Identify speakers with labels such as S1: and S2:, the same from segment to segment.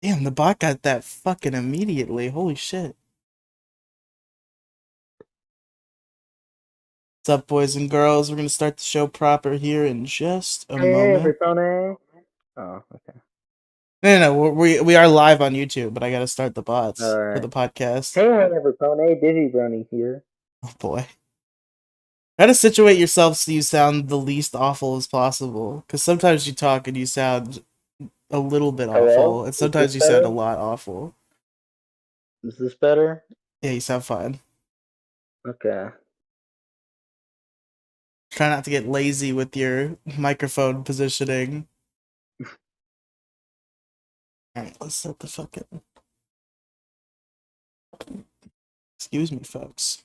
S1: Damn, the bot got that fucking immediately. Holy shit. What's up, boys and girls? We're gonna start the show proper here in just a
S2: Hey,
S1: moment.
S2: everybody. Oh, okay.
S1: No, we are live on YouTube, but I gotta start the bots
S2: All
S1: for
S2: right.
S1: the podcast.
S2: Hey, everybody. Dizzy Brony here.
S1: Oh boy. Try to situate yourself so you sound the least awful as possible. Because sometimes you talk and you sound a little bit awful,
S2: Hello?
S1: and
S2: Is this
S1: sometimes you sound a
S2: better?
S1: lot awful.
S2: Is this better?
S1: Yeah, you sound fine.
S2: Okay.
S1: Try not to get lazy with your microphone positioning. Alright, let's set the fucking. Excuse me, folks.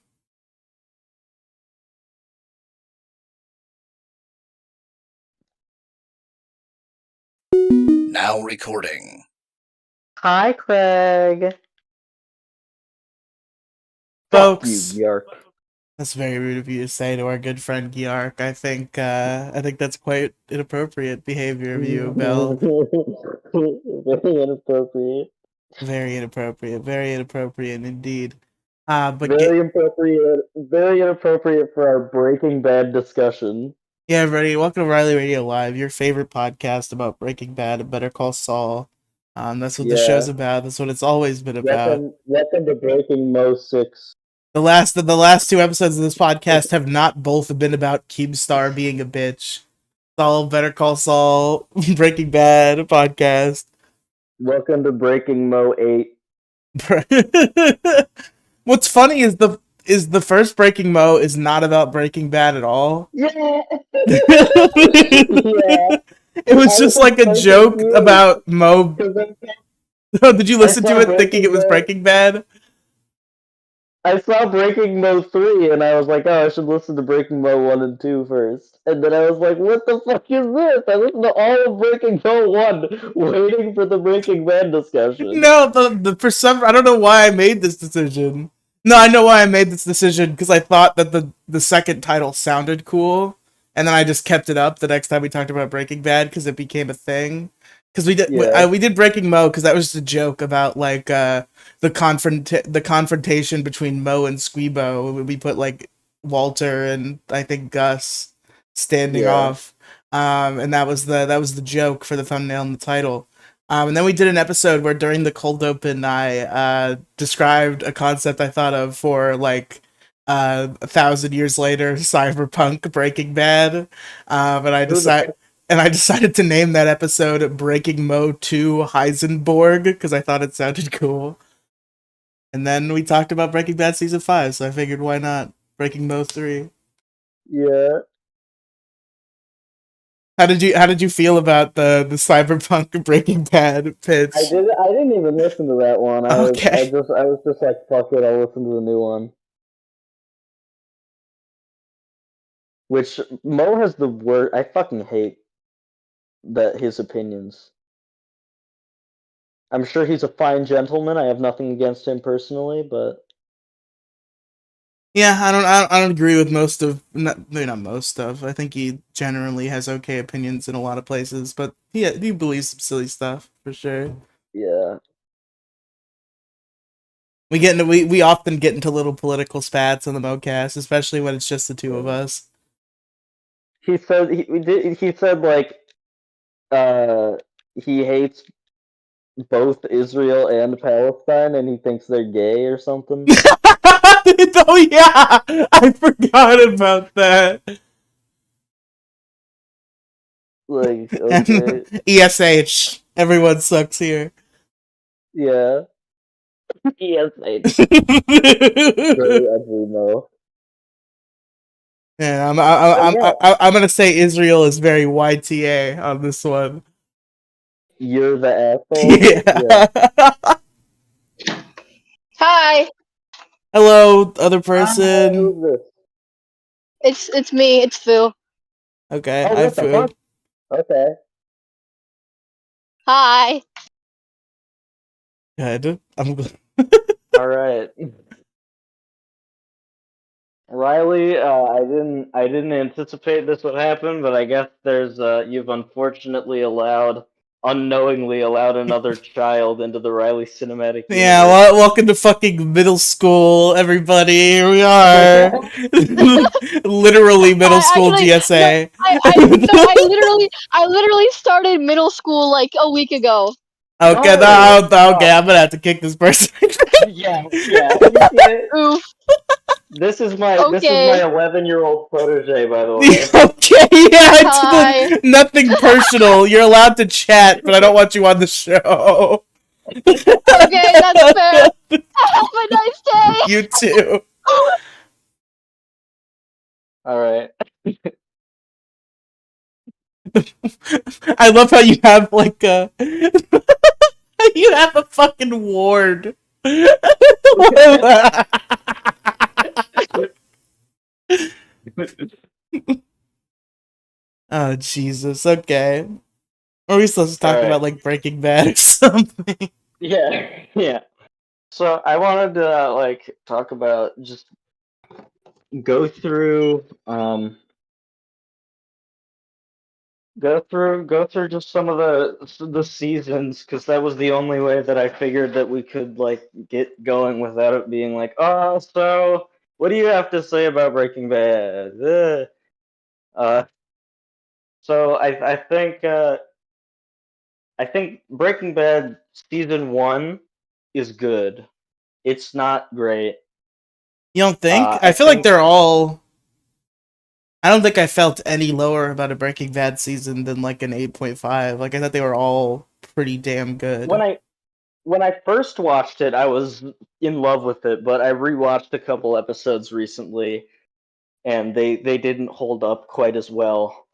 S3: Now recording.
S2: Hi, Craig. Fuck you,
S1: Folks,
S2: Yark.
S1: that's very rude of you to say to our good friend Gyark. I think that's quite inappropriate behavior of you, Bell.
S2: Very inappropriate.
S1: Very inappropriate indeed. But
S2: Very appropriate. Very inappropriate for our Breaking Bad discussion.
S1: yeah, everybody, welcome to Riely Radio Live, your favorite podcast about Breaking Bad and Better Call Saul. That's what the show's
S2: Yeah.
S1: about. That's what it's always been about.
S2: Welcome to Breaking Mo 6.
S1: The last two episodes of this podcast have not both been about Keemstar being a bitch. Saul, Better Call Saul, Breaking Bad podcast.
S2: Welcome to Breaking Mo 8.
S1: What's funny is the first Breaking Mo is not about Breaking Bad at all.
S2: Yeah. Yeah.
S1: It was
S2: I
S1: just
S2: was
S1: like a
S2: so
S1: joke
S2: confused
S1: about Mo.
S2: because
S1: Did you
S2: I
S1: listen to
S2: saw
S1: it thinking it
S2: Breaking
S1: was
S2: Mo.
S1: Breaking Bad?
S2: I saw Breaking Mo 3 and I was like, oh, I should listen to Breaking Mo 1 and 2 first. And then I was like, what the fuck is this? I listened to all of Breaking Mo 1 waiting for the Breaking Bad discussion.
S1: No, the for some I don't know why I made this decision. No, I know why I made this decision because I thought that the second title sounded cool, and then I just kept it up the next time we talked about Breaking Bad because it became a thing. Because
S2: Yeah.
S1: we did Breaking Mo because that was just a joke about like the confrontation between Mo and Squeebo. We put like Walter and I think Gus standing
S2: Yeah.
S1: off, and that was the joke for the thumbnail and the title. And then we did an episode where during the cold open, I described a concept I thought of for like 1,000 years later, cyberpunk Breaking Bad.
S2: Who the fuck?
S1: And I decided to name that episode Breaking Mo 2 Heisenberg because I thought it sounded cool. And then we talked about Breaking Bad season 5, so I figured why not Breaking Mo 3.
S2: Yeah.
S1: How did you feel about the cyberpunk Breaking Bad pitch?
S2: I didn't even listen to that one.
S1: Okay.
S2: I was just like, fuck it, I'll listen to the new one. Which Mo has the word. I fucking hate that his opinions. I'm sure he's a fine gentleman. I have nothing against him personally, but
S1: Yeah, I don't agree with most of maybe not most stuff. I think he generally has okay opinions in a lot of places, but he believes some silly stuff for sure.
S2: yeah.
S1: We often get into little political spats on the MoCast, especially when it's just the two of
S2: Yeah.
S1: us.
S2: He said like uh he hates both Israel and Palestine, and he thinks they're gay or something.
S1: Oh yeah, I forgot about that.
S2: Like,
S1: And
S2: okay,
S1: ESH, everyone sucks here.
S2: yeah. Yes, very ugly Mo.
S1: Yeah,
S2: But yeah,
S1: I'm gonna say Israel is very YTA on this one.
S2: you're the asshole. Yeah.
S1: Yeah.
S4: Hi,
S1: Hello, other
S2: Hi,
S1: person.
S2: who's this?
S4: it's me, it's Phil.
S1: Okay,
S2: Oh,
S1: I have
S2: what the fuck?
S1: food.
S2: Okay.
S4: Hi.
S1: Good.
S2: All right. Riley, I didn't anticipate this would happen, but I guess there's you've unfortunately allowed unknowingly allowed another child into the Riely cinematic
S1: Yeah,
S2: universe.
S1: well, welcome to fucking middle school, everybody. Here we are. Literally middle
S4: I
S1: school
S4: actually no,
S1: GSA.
S4: I literally started middle school like a week ago.
S1: Okay,
S2: No,
S1: okay, I'm gonna have to kick this person.
S2: yeah. You can't.
S4: Oof.
S2: This is my
S4: Okay.
S2: 11-year-old protege, by the way.
S1: Okay, yeah,
S4: Hi.
S1: nothing personal. You're allowed to chat, but I don't want you on the show.
S4: Okay, that's fair. Have a nice day.
S1: You too.
S2: All right.
S1: I love how you have like a you have a fucking ward. Oh Jesus. Okay. Or are we supposed to
S2: All
S1: talk
S2: right.
S1: about like Breaking Bad or something?
S2: Yeah. So I wanted to talk about just go through go through just some of the seasons because that was the only way that I figured that we could get going without it being like, oh, so what do you have to say about Breaking Bad? Uh, so I think Breaking Bad season 1 is good. It's not great.
S1: You don't think? I
S2: I
S1: feel like
S2: think
S1: they're all. I don't think I felt any lower about a Breaking Bad season than like an 8.5. Like I thought they were all pretty damn
S2: when
S1: good.
S2: I first watched it, I was in love with it, but I rewatched a couple episodes recently, and they didn't hold up quite as well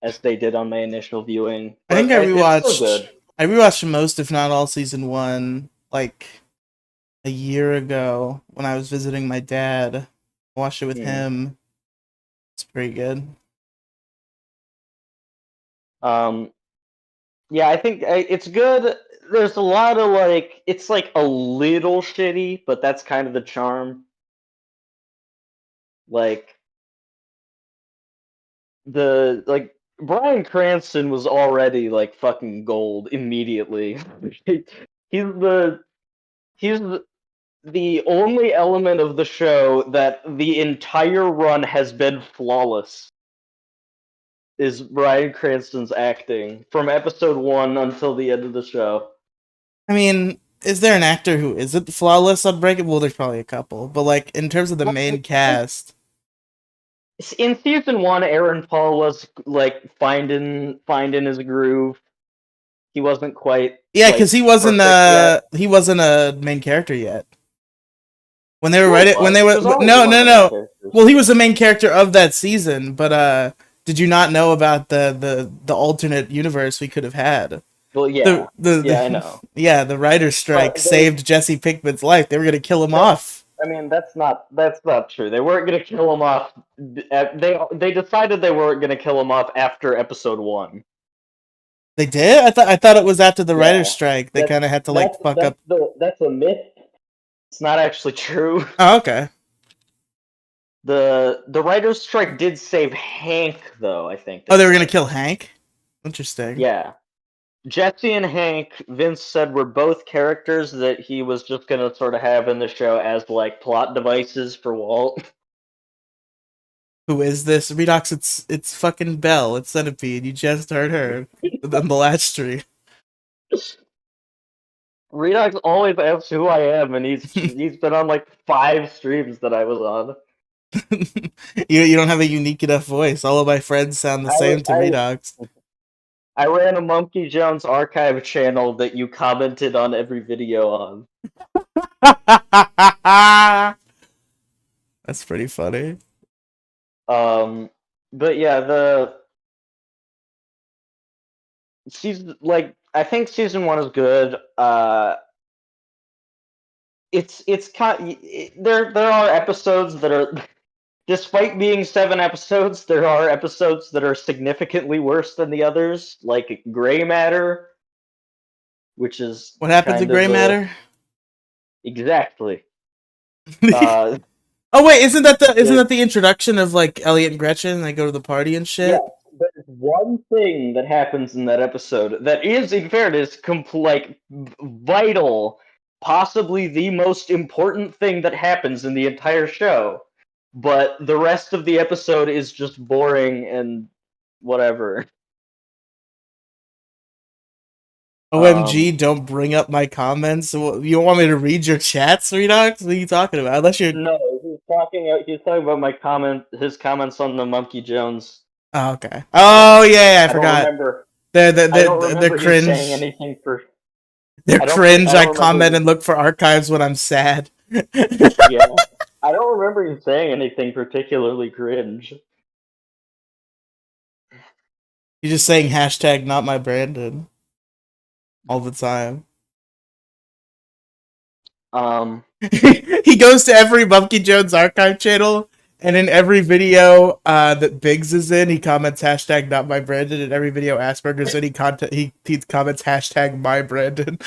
S2: as they did on my initial viewing.
S1: I think
S2: But it's still good.
S1: I rewatched most, if not all, season one like a year ago when I was visiting my dad. I watched it with
S2: Hmm.
S1: him. It's pretty good.
S2: Um, yeah, I think it's good. There's a lot of it's a little shitty, but that's kind of the charm. Like Bryan Cranston was already fucking gold immediately. he's the he's the only element of the show that the entire run has been flawless is Bryan Cranston's acting from episode 1 until the end of the show.
S1: I mean, is there an actor who isn't flawless on Breaking? Well, there's probably a couple, but like in terms of the
S2: Well,
S1: main cast,
S2: in season 1, Aaron Paul was finding his groove. He wasn't quite
S1: yeah, because
S2: perfect yet.
S1: he wasn't a main character yet. When they were
S2: Sure,
S1: when
S2: he
S1: they were
S2: was always
S1: no
S2: one of
S1: no
S2: the main
S1: no.
S2: characters.
S1: Well, he was the main character of that season, but did you not know about the alternate universe we could have had?
S2: Well, yeah, I
S1: The
S2: know,
S1: yeah, the writer's strike
S2: but they
S1: saved Jesse Pinkman's life. They were gonna kill him
S2: that
S1: off.
S2: I mean that's not true. They weren't gonna kill him off. They decided they weren't gonna kill him off after episode 1.
S1: They did. I thought it was after the writer's
S2: Yeah,
S1: strike. They
S2: that's
S1: kind of had to like
S2: that's
S1: fuck
S2: that's
S1: up.
S2: that's a myth. It's not actually true.
S1: Oh, okay.
S2: The writer's strike did save Hank, though. I think
S1: Oh,
S2: they
S1: they were gonna
S2: said.
S1: kill Hank. Interesting.
S2: Yeah, Jesse and Hank, Vince said, were both characters that he was just gonna sort of have in the show as plot devices for Walt.
S1: Who is this? Redox, it's fucking Belle. It's Centipede. You just heard her on the last stream.
S2: Redox always asks who I am, and he's been on 5 streams that I was on.
S1: You don't have a unique enough voice. All of my friends sound the
S2: I
S1: same to
S2: I
S1: Redox.
S2: I ran a Monkey Jones archive channel that you commented on every video on.
S1: That's pretty funny.
S2: But yeah, the season I think season 1 is good. It's kind there are episodes that are despite being 7 episodes, there are episodes that are significantly worse than the others, like Gray Matter, which is
S1: What happened to
S2: kind
S1: Gray
S2: of
S1: Matter?
S2: exactly.
S1: Oh
S2: Uh,
S1: wait, isn't
S2: the
S1: that the introduction of like Elliot and Gretchen? And they go to the party and
S2: yeah,
S1: shit.
S2: but it's one thing that happens in that episode that is, in fairness, vital, possibly the most important thing that happens in the entire show. But the rest of the episode is just boring and whatever.
S1: OMG, don't bring up my comments. You don't want me to read your chats, Redox? What are you talking about? Unless you're.
S2: No, he's talking. He's talking about his comments on the Monkey Jones.
S1: Oh, okay. Oh, yeah, I
S2: I don't
S1: forgot.
S2: remember.
S1: They're,
S2: I don't
S1: they're
S2: remember you saying
S1: cringe.
S2: anything for.
S1: They're
S2: I don't think.
S1: cringe.
S2: I
S1: I
S2: don't remember
S1: comment and
S2: you.
S1: look for archives when I'm sad.
S2: Yeah, I don't remember you saying anything particularly cringe.
S1: You're just saying hashtag not my Brandon all the time. He goes to every Monkey Jones archive channel, and in every video that Biggs is in, he comments hashtag not my Brandon. In every video Asperger's in, he comments hashtag my Brandon.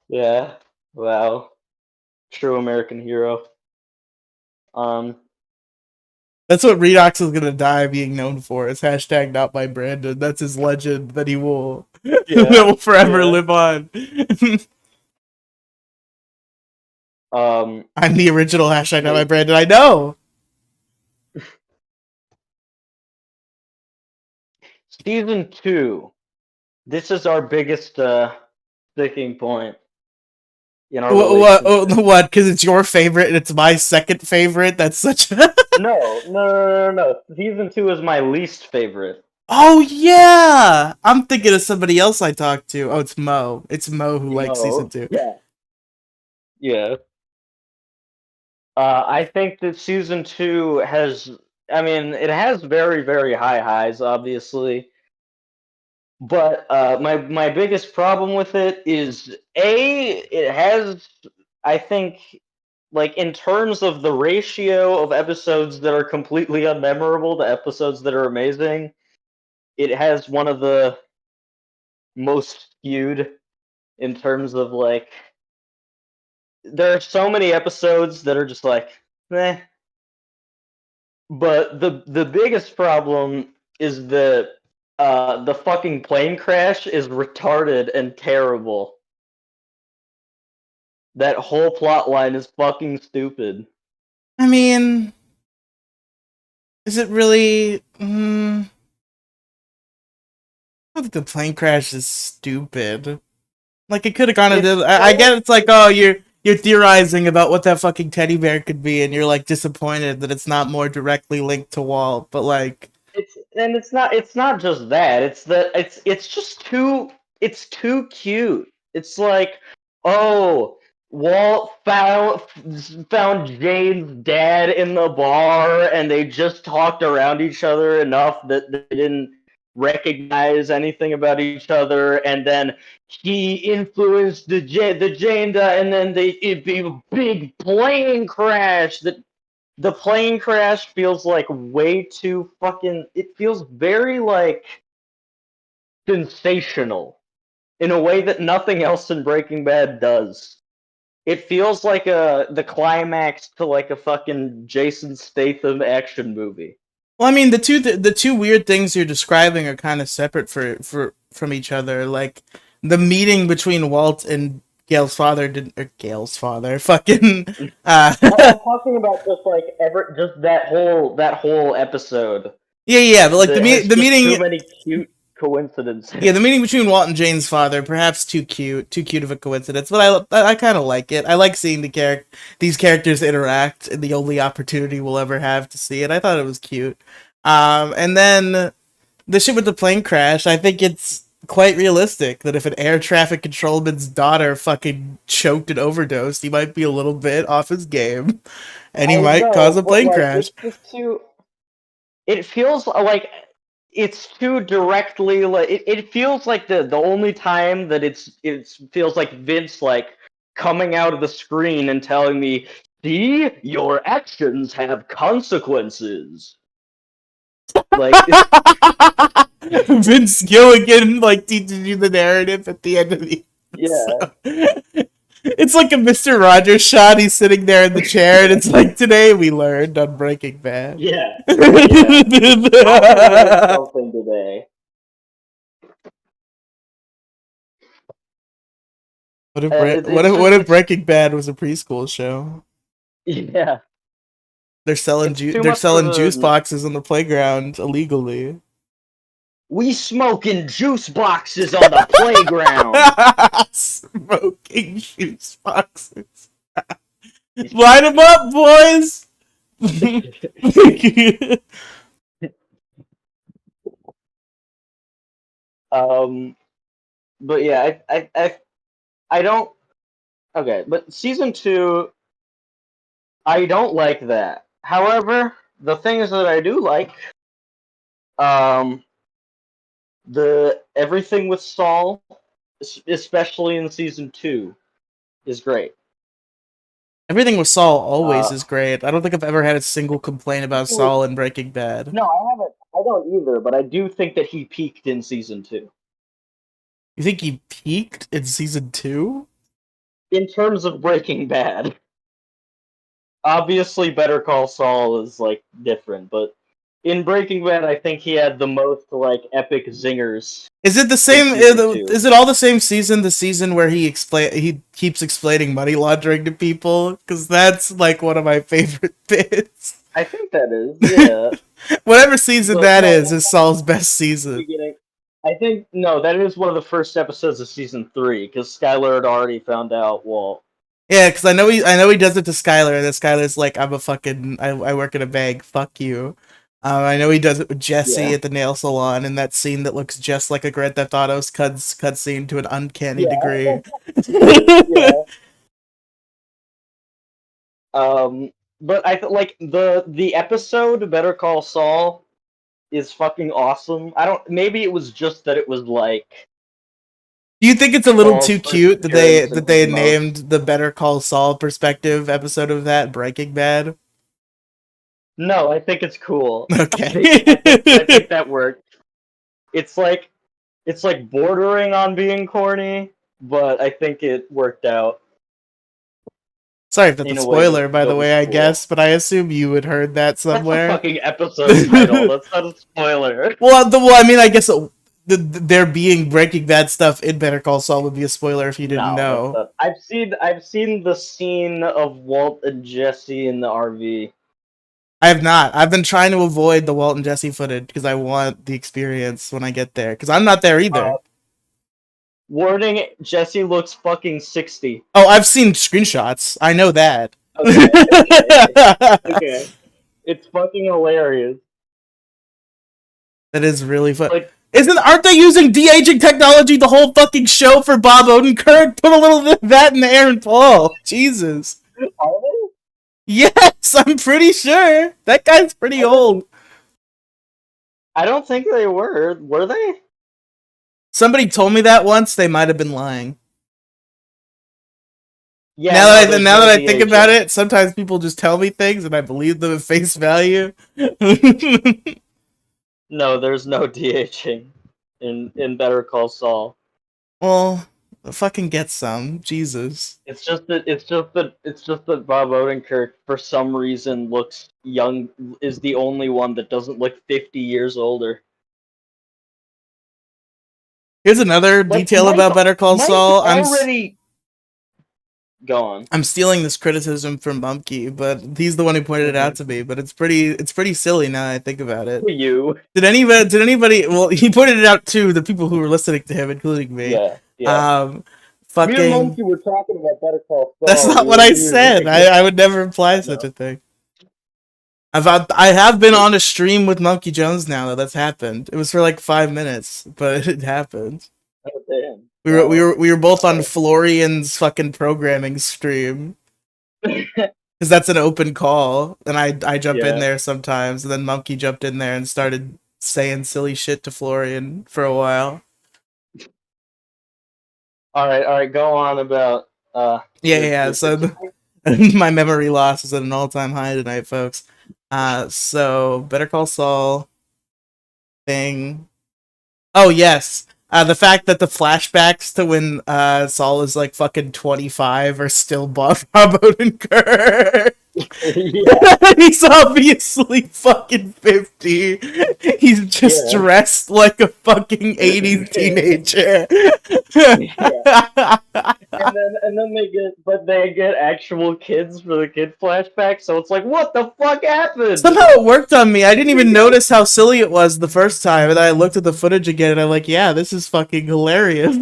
S2: Yeah. Wow. True American hero.
S1: That's what Redox is gonna die being known for. Is hashtag not my Brandon. That's his legend that he will that
S2: Yeah.
S1: will forever
S2: Yeah.
S1: live on. I'm the original hashtag not my Brandon. I know.
S2: Season 2. This is our biggest sticking point in our
S1: What?
S2: relationship.
S1: What? Because it's your favorite and it's my second favorite. That's such.
S2: No. Season 2 is my least favorite.
S1: Oh yeah, I'm thinking of somebody else I talked to. Oh, it's Mo. It's Mo who likes season 2.
S2: Yeah. Yeah. I think that season 2 has. I mean, it has very, very high highs, obviously. But my biggest problem with it is it has, I think, like in terms of the ratio of episodes that are completely unmemorable to episodes that are amazing, it has one of the most skewed in terms of like there are so many episodes that are just like eh. But the biggest problem is that the fucking plane crash is retarded and terrible. That whole plot line is fucking stupid.
S1: I mean, is it really? I think the plane crash is stupid. Like it could have gone into. I get it's like, oh, you're theorizing about what that fucking teddy bear could be, and you're like disappointed that it's not more directly linked to Walt. But like,
S2: It's not just that. It's just too cute. It's like, oh, Walt found Jane's dad in the bar and they just talked around each other enough that they didn't recognize anything about each other, and then he influenced the Jane dad, and then it'd be a big plane crash that the plane crash feels like way too fucking. It feels very like sensational in a way that nothing else in Breaking Bad does. It feels like the climax to like a fucking Jason Statham action movie.
S1: well, I mean, the two weird things you're describing are kind of separate from each other. Like the meeting between Walt and Gail's father didn't. Or Gail's father, fucking.
S2: I'm talking about just that whole episode.
S1: Yeah, but like
S2: That has
S1: the
S2: just too
S1: meeting.
S2: many cute coincidences.
S1: Yeah, the meeting between Walt and Jane's father, perhaps too cute of a coincidence, but I kind of like it. I like seeing these characters interact, and the only opportunity we'll ever have to see it. I thought it was cute. And then the shit with the plane crash, I think it's quite realistic that if an air traffic controlman's daughter fucking choked and overdosed, he might be a little bit off his game, and he
S2: I
S1: might cause
S2: know,
S1: a
S2: but
S1: plane
S2: like
S1: crash.
S2: it's just too. It feels like it's too directly like it feels like the only time that it feels like Vince like coming out of the screen and telling me, "See, your actions have consequences." Like
S1: Vince Gilligan like teaches you the narrative at the end of the
S2: yeah,
S1: episode. It's like a Mr. Rogers shot. He's sitting there in the chair, and it's like, today we learned on Breaking Bad.
S2: Yeah, yeah. I learned something today.
S1: What if Breaking Bad was a preschool show?
S2: Yeah, it's too
S1: They're
S2: much of
S1: selling juice
S2: a.
S1: boxes on the playground illegally.
S2: We smoking juice boxes on the playground.
S1: Smoking juice boxes. Light them up, boys.
S2: um, but yeah, I don't. Okay, but season 2, I don't like that. However, the things that I do like, um, the everything with Saul, especially in season 2, is great.
S1: Everything with Saul always
S2: Uh,
S1: is great. I don't think I've ever had a single complaint about Saul in Breaking Bad.
S2: no, I haven't. I don't either, but I do think that he peaked in season 2
S1: You think he peaked in season 2?
S2: in terms of Breaking Bad. Obviously, Better Call Saul is like different, but in Breaking Bad, I think he had the most like epic zingers
S1: Is it the
S2: in
S1: same?
S2: season 2.
S1: Is it all the same season? The season where he keeps explaining money laundering to people? Because that's like one of my favorite bits.
S2: I think that is, yeah.
S1: Whatever season
S2: But
S1: that
S2: no,
S1: is Saul's best
S2: the
S1: season.
S2: beginning. I think no, that is one of the first episodes of season 3 because Skylar had already found out. Well,
S1: Yeah, because I know he does it to Skylar, and then Skylar's like, I'm a fucking, I work in a bank, fuck you. I know he does it with Jesse
S2: yeah,
S1: at the nail salon in that scene that looks just like a Grand Theft Auto's cutscene to an uncanny
S2: yeah,
S1: degree.
S2: yeah. But like the episode Better Call Saul is fucking awesome. I don't. Maybe it was just that it was like
S1: Do you think it's a little
S2: Saul's
S1: too
S2: first
S1: cute
S2: appearance and
S1: that
S2: his
S1: they
S2: most.
S1: named the Better Call Saul perspective episode of that Breaking Bad?
S2: No, I think it's cool.
S1: Okay.
S2: I think that worked. It's like bordering on being corny, but I think it worked out
S1: Sorry for the
S2: in a way
S1: spoiler, by the
S2: that was
S1: way, I
S2: cool.
S1: guess, but I assume you had heard that
S2: That's a
S1: somewhere.
S2: fucking episode title. That's not a spoiler.
S1: Well, I mean, I guess there being Breaking Bad stuff in Better Call Saul would be a spoiler if you didn't
S2: No, that's
S1: know.
S2: not. I've seen the scene of Walt and Jesse in the RV.
S1: I have not. I've been trying to avoid the Walt and Jesse footage because I want the experience when I get there. Because I'm not there either.
S2: Warning: Jesse looks fucking 60.
S1: Oh, I've seen screenshots. I know that.
S2: Okay, okay. It's fucking hilarious.
S1: That is really fun.
S2: Like,
S1: Aren't they using de-aging technology the whole fucking show for Bob Odenkirk? Put a little bit of that in Aaron Paul. Jesus.
S2: are they?
S1: Yes, I'm pretty sure. That guy's pretty old.
S2: I don't think they were. Were they?
S1: Somebody told me that once. They might have been lying.
S2: Yeah.
S1: Now
S2: No,
S1: that
S2: there's
S1: I think
S2: no
S1: about
S2: de-aging.
S1: it, sometimes people just tell me things and I believe them at face value.
S2: No, there's no de-aging in Better Call Saul.
S1: Well, fucking get some. Jesus.
S2: It's just that Bob Odenkirk for some reason looks young. Is the only one that doesn't look 50 years older.
S1: Here's another
S2: Like
S1: detail about Better Call
S2: Mike
S1: Saul.
S2: already. Go on.
S1: I'm stealing this criticism from Bumkey, but he's the one who pointed it out to me. But it's pretty silly now that I think about it.
S2: You.
S1: Did anybody? Well, he pointed it out to the people who were listening to him, including me.
S2: Yeah.
S1: Um,
S2: Me and
S1: fucking.
S2: Monkey were talking about Better Call Saul.
S1: That's not what I said. I would never imply such a thing. I have been on a stream with Monkey Jones now that that's happened. It was for like 5 minutes, but it happened.
S2: Oh, damn.
S1: We were both on Florian's fucking programming stream because that's an open call, and I jump in there sometimes, and then Monkey jumped in there and started saying silly shit to Florian for a while.
S2: All right. Go on about.
S1: Yeah. So my memory loss is at an all-time high tonight, folks. So Better Call Saul thing. Oh yes. The fact that the flashbacks to when Saul is like fucking 25 are still Bob Odenkirk.
S2: Yeah,
S1: He's obviously fucking 50. He's just
S2: yeah,
S1: dressed like a fucking 80s teenager.
S2: yeah. And then they get actual kids for the kid flashback. So it's like, what the fuck happened?
S1: Somehow it worked on me. I didn't even notice how silly it was the first time, and then I looked at the footage again, and I'm like, yeah, this is fucking hilarious.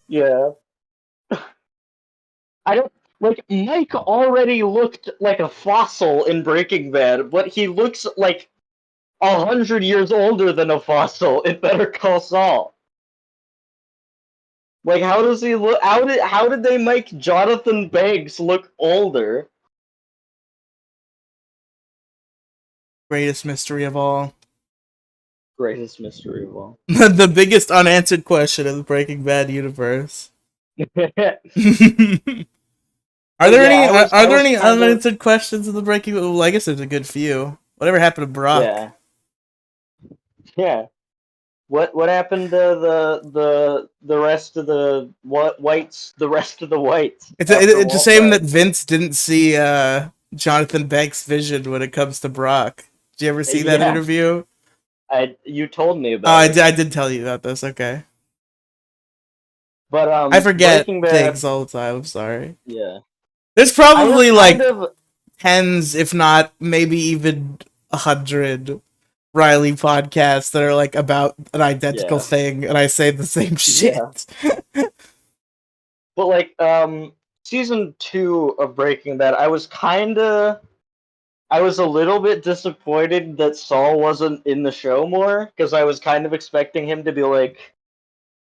S2: Yeah. I don't like Mike already looked like a fossil in Breaking Bad, but he looks like 100 years older than a fossil in Better Call Saul. Like, how does he look? How did they make Jonathan Banks look older?
S1: Greatest mystery of all.
S2: Greatest mystery of all.
S1: The biggest unanswered question in the Breaking Bad universe. Are there
S2: Yeah,
S1: any
S2: I
S1: there
S2: was
S1: any
S2: kind of
S1: unanswered questions in the Breaking Bad? Well, I guess there's a good few. Whatever happened to Brock?
S2: yeah, yeah. What happened to the rest of the whites? The rest of the whites after
S1: It's a
S2: Walt
S1: shame that
S2: died.
S1: Vince didn't see Jonathan Banks' vision when it comes to Brock. Did you ever see that
S2: Yeah,
S1: interview?
S2: you told me
S1: Oh,
S2: about it.
S1: I did tell you about this. Okay.
S2: But
S1: I forget
S2: Breaking Bad,
S1: things all the time. I'm sorry.
S2: yeah.
S1: There's
S2: I have
S1: probably
S2: kind
S1: like
S2: of
S1: tens, if not maybe even 100 Riely podcasts that are like about an identical
S2: yeah.
S1: thing, and I say the same
S2: Yeah.
S1: shit.
S2: But like season 2 of Breaking Bad, I was a little bit disappointed that Saul wasn't in the show more because I was kind of expecting him to be like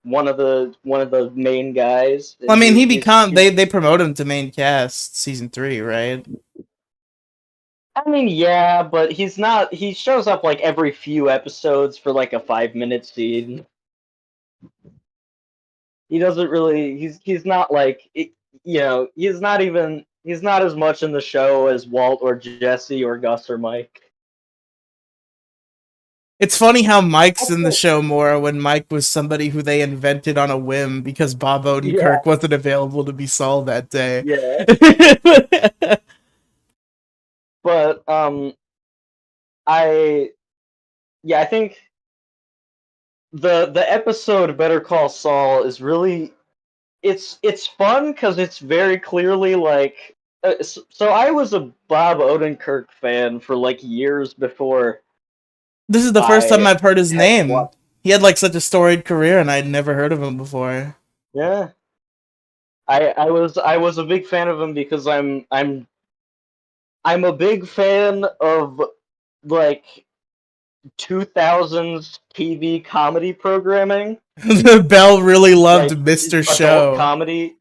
S2: one of the main guys
S1: Well, I
S2: and
S1: mean,
S2: he's
S1: they promote him to main cast season 3, right?
S2: I mean, yeah, but he's not. He shows up like every few episodes for like a 5 minute scene. He doesn't really. He's not like He's not even. He's not as much in the show as Walt or Jesse or Gus or Mike.
S1: It's funny how Mike's in the
S2: Also,
S1: show more when Mike was somebody who they invented on a whim because Bob
S2: yeah,
S1: Odenkirk wasn't available to be Saul that day.
S2: yeah, but I I think the episode Better Call Saul is really it's fun because it's very clearly like so I was a Bob Odenkirk fan for like years before
S1: This is the first time
S2: I
S1: I've heard his
S2: had
S1: name.
S2: watched.
S1: He had like such a storied career, and I'd never heard of him before.
S2: Yeah, I was a big fan of him because I'm a big fan of like 2000s TV comedy programming,
S1: Bell really loved
S2: like
S1: Mr.
S2: adult
S1: Show.
S2: comedy,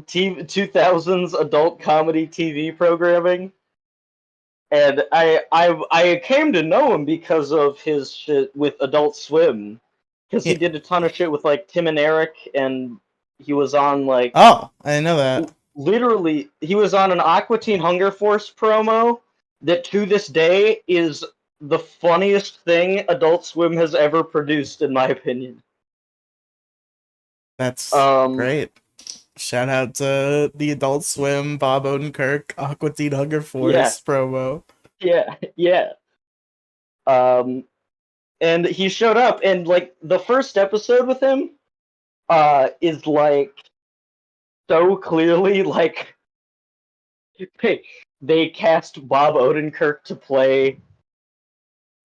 S2: 2000s adult comedy TV programming. And I came to know him because of his shit with Adult Swim, because he
S1: Yeah.
S2: did a ton of shit with like Tim and Eric, and he was on like
S1: Oh, I didn't know that.
S2: literally he was on an Aqua Teen Hunger Force promo that to this day is the funniest thing Adult Swim has ever produced, in my opinion.
S1: That's
S2: Um,
S1: great. Shout out to the Adult Swim, Bob Odenkirk, Aqua Teen Hunger
S2: yeah,
S1: Force promo.
S2: yeah, yeah. Um, and he showed up, and like the first episode with him, is like so clearly like they cast Bob Odenkirk to play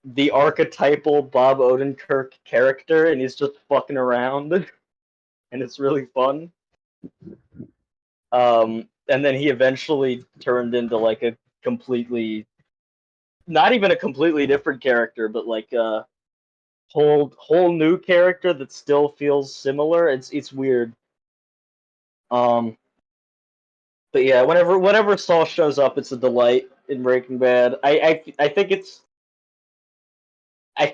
S2: the archetypal Bob Odenkirk character, and he's just fucking around, and it's really fun. And then he eventually turned into like a completely, not even a completely different character, but like a whole new character that still feels similar. It's weird. Um, but yeah, whenever Saul shows up, it's a delight in Breaking Bad. I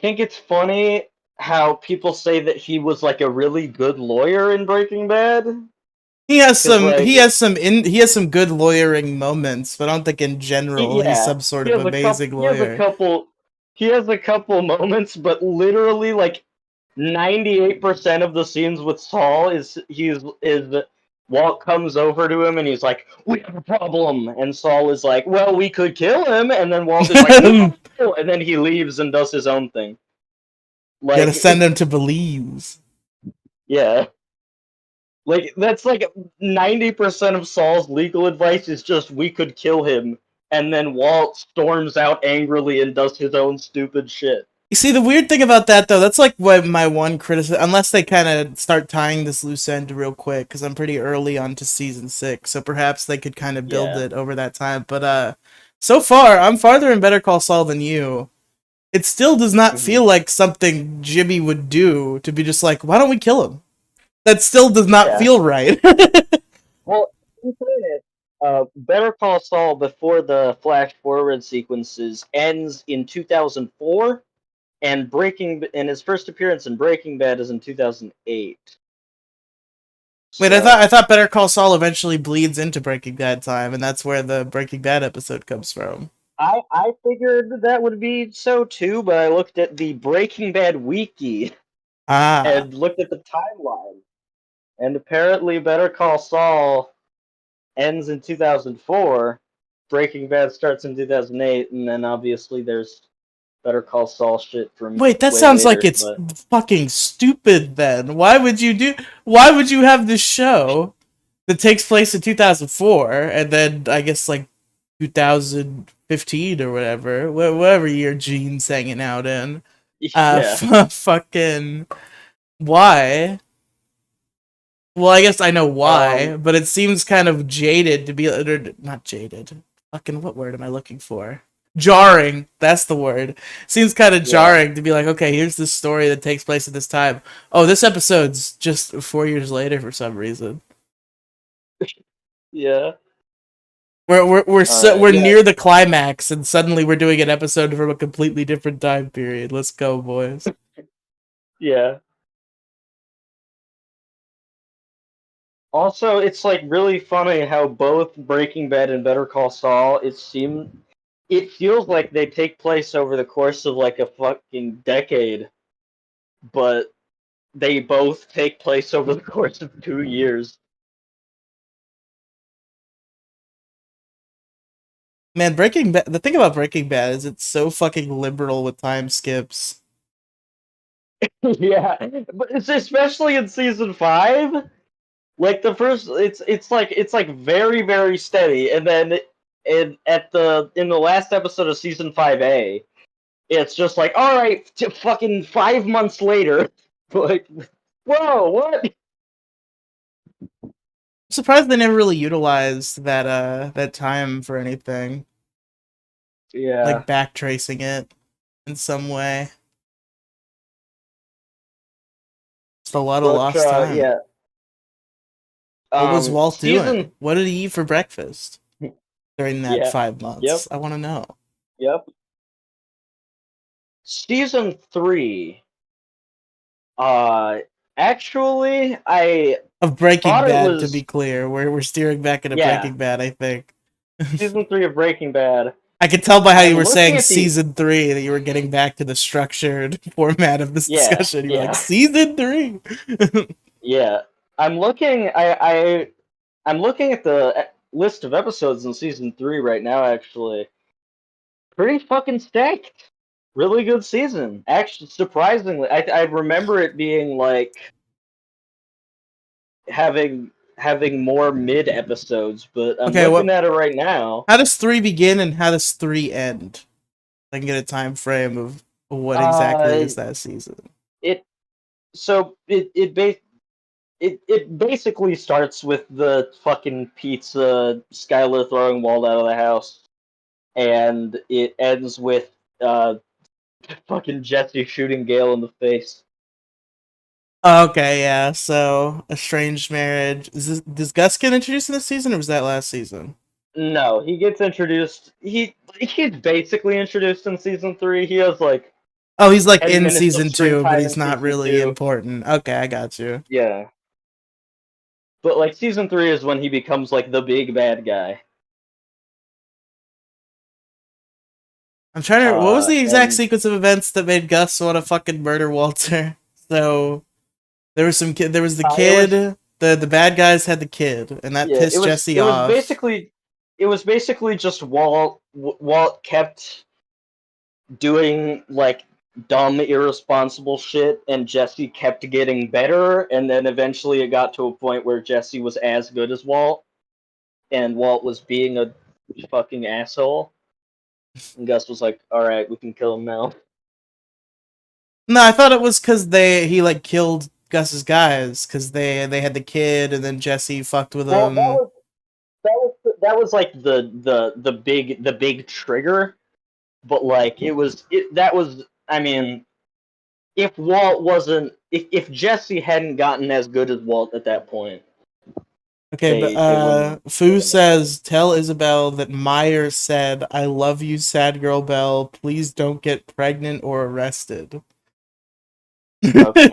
S2: think it's funny how people say that he was like a really good lawyer in Breaking Bad, because like
S1: He has some good lawyering moments, but I don't think in general he's
S2: yeah,
S1: some sort
S2: he
S1: of
S2: has a couple
S1: amazing
S2: he has a
S1: lawyer.
S2: couple he has a couple moments, but literally like 98% of the scenes with Saul is Walt comes over to him and he's like, "We have a problem," and Saul is like, "Well, we could kill him," and then Walt is like, "No," and then he leaves and does his own thing.
S1: Gotta
S2: Like,
S1: send him to Belize.
S2: yeah, like that's like 90% of Saul's legal advice is just, "We could kill him," and then Walt storms out angrily and does his own stupid shit.
S1: You see, the weird thing about that, though, that's like what my one criticism, unless they kind of start tying this loose end real quick, because I'm pretty early on to season 6, so perhaps they could kind of build
S2: Yeah.
S1: it over that time. But so far, I'm farther in Better Call Saul than you. It still does not
S2: Mhm.
S1: feel like something Jimmy would do to be just like, why don't we kill him? That still does not
S2: Yeah.
S1: feel right.
S2: Well, in fairness, Better Call Saul before the flash forward sequences ends in 2004, and his first appearance in Breaking Bad is in 2008.
S1: Wait, I
S2: So
S1: thought Better Call Saul eventually bleeds into Breaking Bad time, and that's where the Breaking Bad episode comes from.
S2: I figured that would be so too, but I looked at the Breaking Bad wiki
S1: Ah.
S2: and looked at the timeline, and apparently Better Call Saul ends in 2004. Breaking Bad starts in 2008, and then obviously there's Better Call Saul shit from
S1: Wait, that
S2: way
S1: sounds like
S2: later.
S1: it's
S2: But
S1: fucking stupid then. Why would you have this show that takes place in 2004 and then I guess like 2015 or whatever, whatever year Gene's hanging out in.
S2: yeah,
S1: Fucking why? Well, I guess I know
S2: um,
S1: why, but it seems kind of jaded to be, or not jaded. Fucking what word am I looking for? Jarring. That's the word. Seems kind of
S2: yeah,
S1: jarring to be like, okay, here's this story that takes place at this time. Oh, this episode's just 4 years later for some reason.
S2: yeah.
S1: We're
S2: Yeah,
S1: near the climax, and suddenly we're doing an episode from a completely different time period. Let's go, boys.
S2: yeah. Also, it's like really funny how both Breaking Bad and Better Call Saul, it feels like they take place over the course of like a fucking decade, but they both take place over the course of 2 years.
S1: Man, Breaking Bad. The thing about Breaking Bad is it's so fucking liberal with time skips.
S2: Yeah, but it's especially in season 5. Like the first, it's like very very steady, and then in the last episode of season 5A, it's just like, all right, fucking 5 months later, like, whoa, what?
S1: I'm surprised they never really utilized that time for anything,
S2: Yeah,
S1: like backtracing it in some way. It's a lot of
S2: but
S1: lost time.
S2: yeah,
S1: What was Walt doing?
S2: season,
S1: What did he eat for breakfast during that
S2: yeah,
S1: 5 months?
S2: yep,
S1: I want to know.
S2: yep. Season 3, uh, actually, I
S1: Of Breaking
S2: thought it
S1: Bad, to
S2: was,
S1: be clear, we're steering back into
S2: yeah,
S1: Breaking Bad. I think
S2: season 3 of Breaking Bad.
S1: I could tell by how you
S2: I'm
S1: were
S2: looking
S1: saying
S2: at the,
S1: season 3 that you were getting back to the structured format of this
S2: yeah,
S1: discussion. You were like
S2: yeah.
S1: season 3.
S2: Yeah, I'm looking. I'm looking at the list of episodes in season 3 right now. Actually, pretty fucking stacked. Really good season. Actually, surprisingly, I remember it being like having more mid episodes, but I'm
S1: Okay,
S2: looking
S1: what?
S2: at it right now.
S1: How does 3 begin and how does 3 end? I can get a time frame of what exactly
S2: Uh,
S1: is that season.
S2: it so it basically starts with the fucking pizza Skylar throwing Walt out of the house, and it ends with fucking Jesse shooting Gale in the face.
S1: Okay, yeah. So a strange marriage. Does Gus get introduced in this season, or was that last season?
S2: No, he gets introduced. He's basically introduced in season 3. He has like
S1: Oh, he's like
S2: 10
S1: in
S2: minutes of
S1: season
S2: screen
S1: 2, but
S2: time
S1: he's
S2: in
S1: not
S2: season
S1: really
S2: 2.
S1: important. Okay, I got you.
S2: Yeah, but like season 3 is when he becomes like the big bad guy.
S1: I'm trying to. What was the exact
S2: And
S1: sequence of events that made Gus want to fucking murder Walter? So there was some kid. There was the
S2: It was
S1: kid. The bad guys had the kid, and that
S2: yeah.
S1: pissed Jesse
S2: It was
S1: off.
S2: basically just Walt kept doing like dumb, irresponsible shit, and Jesse kept getting better, and then eventually it got to a point where Jesse was as good as Walt, and Walt was being a fucking asshole. And Gus was like, "All right, we can kill him now."
S1: No, I thought it was because he like killed Gus's guys because they had the kid, and then Jesse fucked with
S2: Well,
S1: him.
S2: that was like the big trigger, but like that was, I mean, if Walt wasn't if Jesse hadn't gotten as good as Walt at that point,
S1: Okay, but
S2: they wouldn't
S1: Fu
S2: have.
S1: says, tell Isabel that Meyer said, "I love you, sad girl Belle. Please don't get pregnant or arrested."
S2: Okay.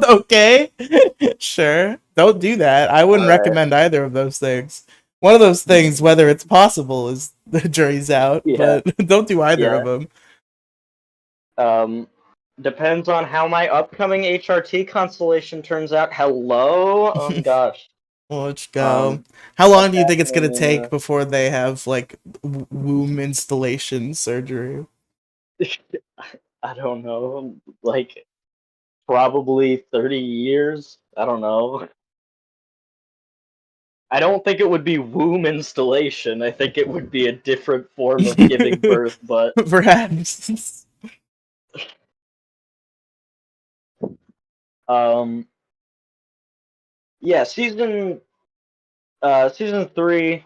S1: Okay, sure. Don't do that. I wouldn't
S2: All right.
S1: recommend either of those things. One of those things, whether it's possible, is the jury's out,
S2: Yeah.
S1: but don't do either of
S2: Yeah.
S1: them.
S2: Um, depends on how my upcoming HRT constellation turns out. Hello. Oh gosh.
S1: Well, let's go.
S2: Um,
S1: How long
S2: that's
S1: do you think it's gonna
S2: happening
S1: take before they have like womb installation surgery?
S2: I don't know. Like probably 30 years. I don't know. I don't think it would be womb installation. I think it would be a different form of giving birth, but
S1: Perhaps.
S2: um yeah, season 3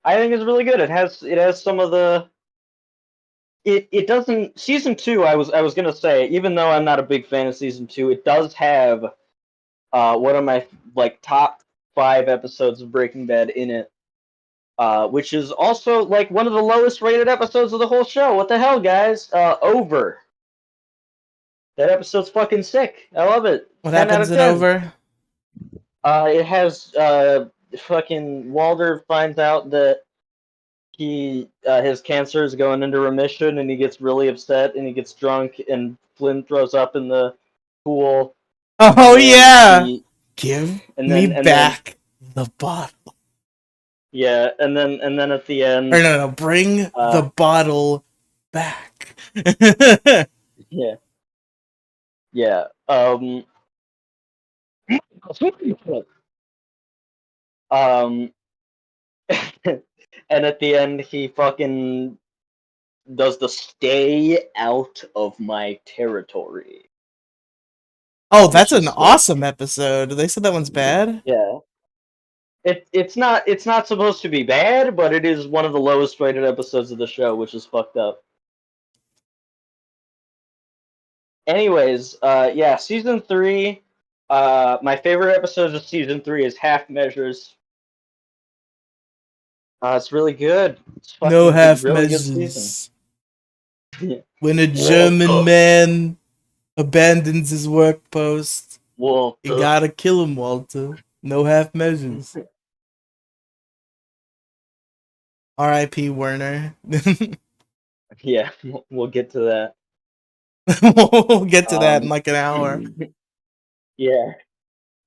S2: I think is really good. It has some of the it doesn't season 2 I was going to say, even though I'm not a big fan of season 2, it does have one of my like top 5 episodes of Breaking Bad in it. Which is also like one of the lowest rated episodes of the whole show. What the hell, guys? Over. That episode's fucking sick. I love it.
S1: What
S2: 10 out
S1: happens
S2: of
S1: in
S2: 10.
S1: Over?
S2: It has fucking Walter finds out that his cancer is going into remission, and he gets really upset, and he gets drunk, and Flynn throws up in the pool, and
S1: Oh
S2: then
S1: yeah! Give me
S2: and then
S1: back the bottle.
S2: yeah, and then at the
S1: Or
S2: end,
S1: no, bring the
S2: uh,
S1: bottle back.
S2: yeah, yeah, um, and at the end, he fucking does the "stay out of my territory,"
S1: Oh, that's
S2: which
S1: an
S2: is sick.
S1: awesome episode. They said that one's bad?
S2: Yeah, it's not supposed to be bad, but it is one of the lowest rated episodes of the show, which is fucked up. Anyways, yeah, season 3. My favorite episode of season 3 is Half Measures. It's really good. It's
S1: No
S2: fucking
S1: half
S2: really good season.
S1: measures. When a German man abandons his work post, you
S2: Walter.
S1: gotta kill him, Walter. No half measures. R.I.P. Werner.
S2: Yeah, we'll get to that.
S1: We'll get to that in
S2: Um,
S1: like an hour.
S2: yeah.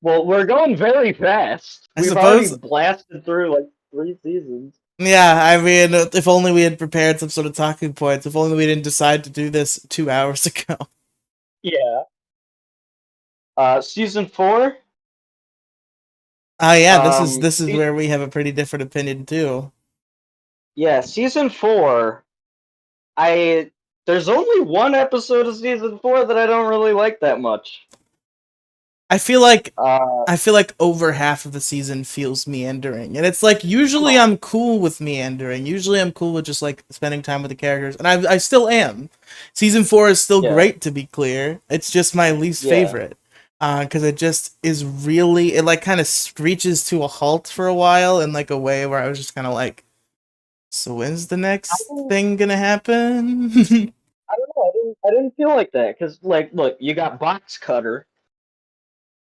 S2: Well, we're going very fast.
S1: I
S2: We've already
S1: suppose.
S2: blasted through like 3 seasons.
S1: Yeah, I mean, if only we had prepared some sort of talking points. If only we didn't decide to do this 2 hours ago.
S2: Yeah. Season 4.
S1: Oh yeah,
S2: Um,
S1: this is
S2: se-
S1: where we have a pretty different opinion too.
S2: yeah, season 4. I There's only one episode of season 4 that I don't really like that much.
S1: I feel like
S2: Uh,
S1: over half of the season feels meandering. And it's like
S2: Come
S1: usually
S2: on.
S1: I'm cool with meandering. Usually I'm cool with just like spending time with the characters. And I still am. Season 4 is still
S2: Yeah,
S1: great, to be clear. It's just my least
S2: yeah.
S1: favorite. Cuz it just is really, it like kind of screeches to a halt for a while in like a way where I was just kind of like, so when's the
S2: I
S1: next
S2: didn't,
S1: thing gonna happen?
S2: I don't know. I didn't feel like that because, like, look, you got Box Cutter.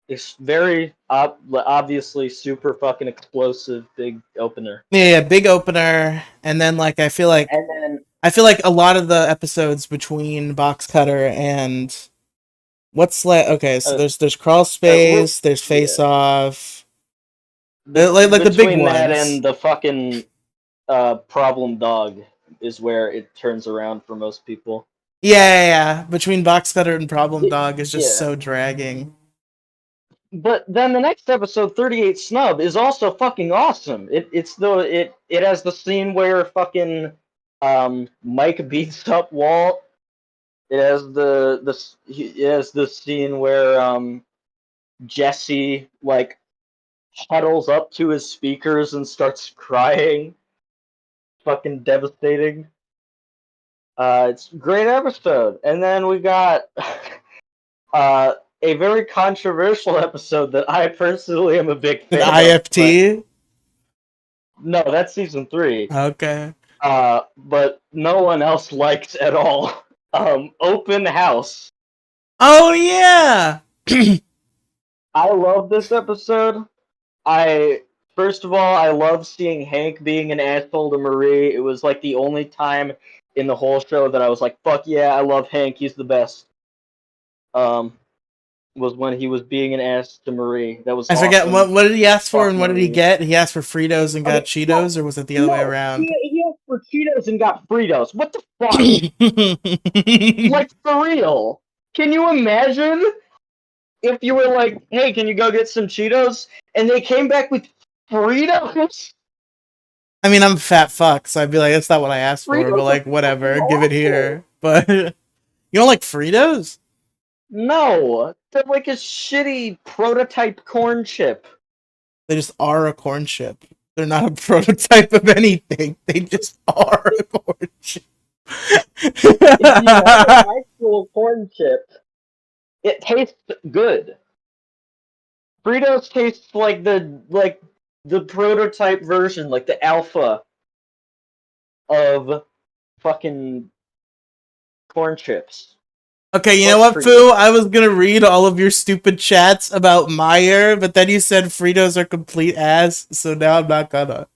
S2: It's very obviously super fucking explosive big opener,
S1: Yeah, big opener, and then like
S2: and then
S1: I feel like a lot of the episodes between Box Cutter and What's like? Okay, so
S2: Uh,
S1: there's crawl
S2: well,
S1: space, there's face
S2: yeah.
S1: off, like the big
S2: Between that
S1: ones.
S2: and the fucking problem dog is where it turns around for most people.
S1: Yeah, yeah, yeah. Between box cutter and problem dog is just
S2: Yeah.
S1: so dragging.
S2: But then the next episode, 38 Snub, is also fucking awesome. It has the scene where fucking Mike beats up Walt. It has it has the scene where Jesse like huddles up to his speakers and starts crying. Fucking devastating. It's a great episode. And then we got a very controversial episode that I personally am a big
S1: An
S2: fan of, but
S1: IFT.
S2: no, that's season 3.
S1: Okay.
S2: But no one else likes at all. Open House.
S1: Oh yeah.
S2: I love this episode. I First of all, I love seeing Hank being an asshole to Marie. It was like the only time in the whole show that I was like, "Fuck yeah, I love Hank. He's the best." Um, was when he was being an ass to Marie. That was
S1: I forget
S2: awesome.
S1: what did he ask for
S2: Fuck
S1: and what did he
S2: Marie.
S1: get? He asked for Fritos and got
S2: Okay, no,
S1: Cheetos, or was it the other way
S2: no.
S1: around?
S2: He asked for Cheetos and got Fritos. What the fuck? Like, for real. Can you imagine if you were like, "Hey, can you go get some Cheetos?" and they came back with Fritos?
S1: I mean, I'm a fat fuck, so I'd be like, that's not what I asked for, but
S2: Fritos are
S1: like,
S2: fucking
S1: whatever, give it
S2: awful.
S1: here. But you don't like Fritos?
S2: No, they're like a shitty prototype corn chip.
S1: They just are a corn chip. They're not a prototype of anything. They just are a corn chip.
S2: If you have an actual corn chip, it tastes good. Fritos tastes like the prototype version, like the alpha of fucking corn chips.
S1: Okay, you know
S2: Fuck
S1: what,
S2: Fritos.
S1: Fu? I was gonna read all of your stupid chats about Meyer, but then you said Fritos are complete ass, so now I'm not gonna.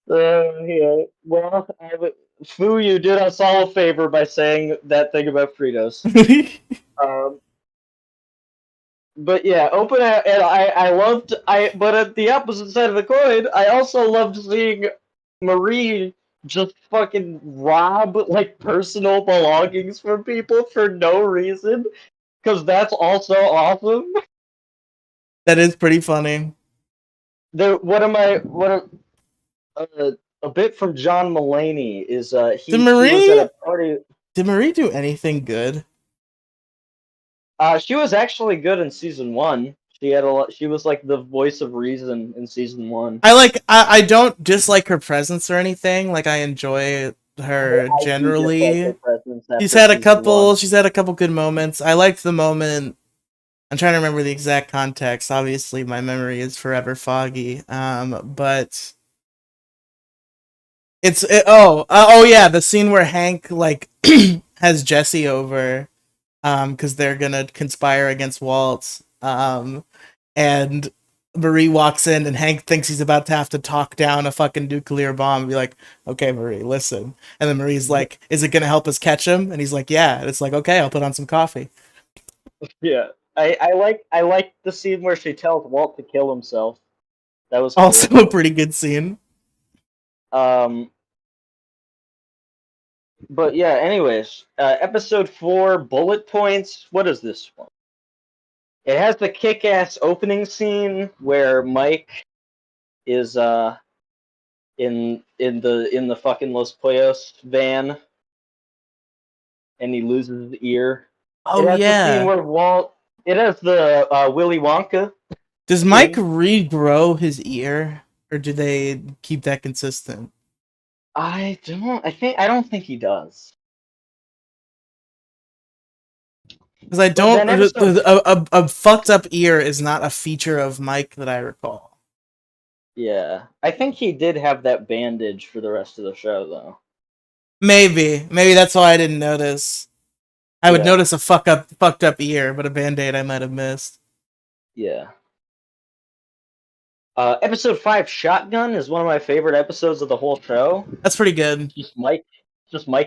S2: Yeah. Well, Fu, you did us all a favor by saying that thing about Fritos. Um, but yeah, and I loved but at the opposite side of the coin, I also loved seeing Marie just fucking rob like personal belongings from people for no reason, because that's also awesome.
S1: That is pretty funny.
S2: There, what am I? A bit from John Mulaney is
S1: Did
S2: he was at
S1: Marie
S2: a party.
S1: did Marie do anything good?
S2: She was actually good in season 1. She had a lot. She was like the voice of reason in season 1.
S1: I don't dislike her presence or anything. Like I enjoy her
S2: I do dislike her
S1: generally.
S2: presence after season 1.
S1: She's had a couple good moments. I liked the moment. I'm trying to remember the exact context. Obviously my memory is forever foggy. But oh yeah, the scene where Hank like has Jesse over cuz they're going to conspire against Walt. And Marie walks in and Hank thinks he's about to have to talk down a fucking nuclear bomb and be like, okay, Marie, listen. And then Marie's like, is it gonna help us catch him? And he's like, yeah. And it's like, okay, I'll put on some coffee.
S2: Yeah, I like the scene where she tells Walt to kill himself. That was
S1: Also
S2: cool.
S1: a pretty good scene.
S2: Um, but yeah. Anyways, episode 4, bullet points. What is this one? It has the kick-ass opening scene where Mike is in the fucking Los Pollos van and he loses his ear. It
S1: Oh
S2: has the scene
S1: yeah.
S2: where Walt. It has the Willy Wonka
S1: Does Mike
S2: thing.
S1: regrow his ear? Or do they keep that consistent?
S2: I don't think he does.
S1: Because I
S2: But
S1: don't.
S2: then episode.
S1: A fucked up ear is not a feature of Mike that I recall.
S2: Yeah, I think he did have that bandage for the rest of the show, though.
S1: Maybe that's why I didn't notice. I would
S2: Yeah,
S1: notice a fucked up ear, but a band-aid I might have missed.
S2: yeah. Episode 5, Shotgun, is one of my favorite episodes of the whole show.
S1: That's pretty good.
S2: Just Mike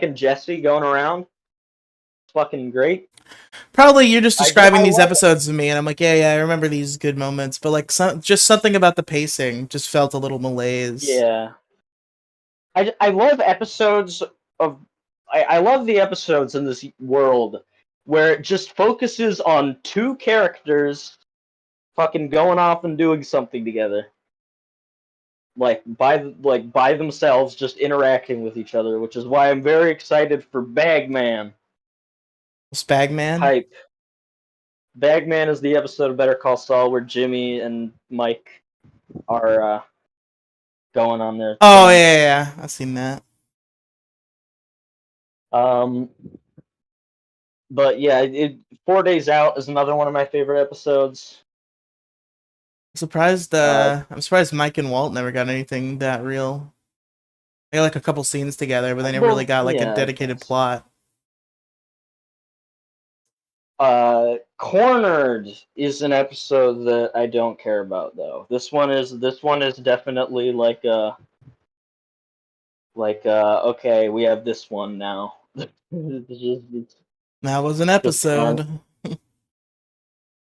S2: and Jesse going around. fucking great.
S1: Probably you're just describing
S2: I
S1: these
S2: love it.
S1: episodes to me, and I'm like, yeah, I remember these good moments, but like just something about the pacing just felt a little malaise.
S2: Yeah. I love episodes of I love the episodes in this world where it just focuses on two characters fucking going off and doing something together. Like by themselves just interacting with each other, which is why I'm very excited for Bagman.
S1: Spagman.
S2: Hype. Bagman is the episode of Better Call Saul where Jimmy and Mike are going on their
S1: Oh
S2: thing.
S1: yeah, I've seen that.
S2: Um, but yeah, 4 Days Out is another one of my favorite episodes.
S1: Surprised.
S2: Uh,
S1: I'm surprised Mike and Walt never got anything that real. They got like a couple scenes together, but they never really
S2: well,
S1: got like a
S2: yeah, I
S1: dedicated
S2: guess.
S1: plot.
S2: Cornered is an episode that I don't care about though. This one is definitely okay, we have this one now. It's
S1: That was an
S2: just fun.
S1: episode.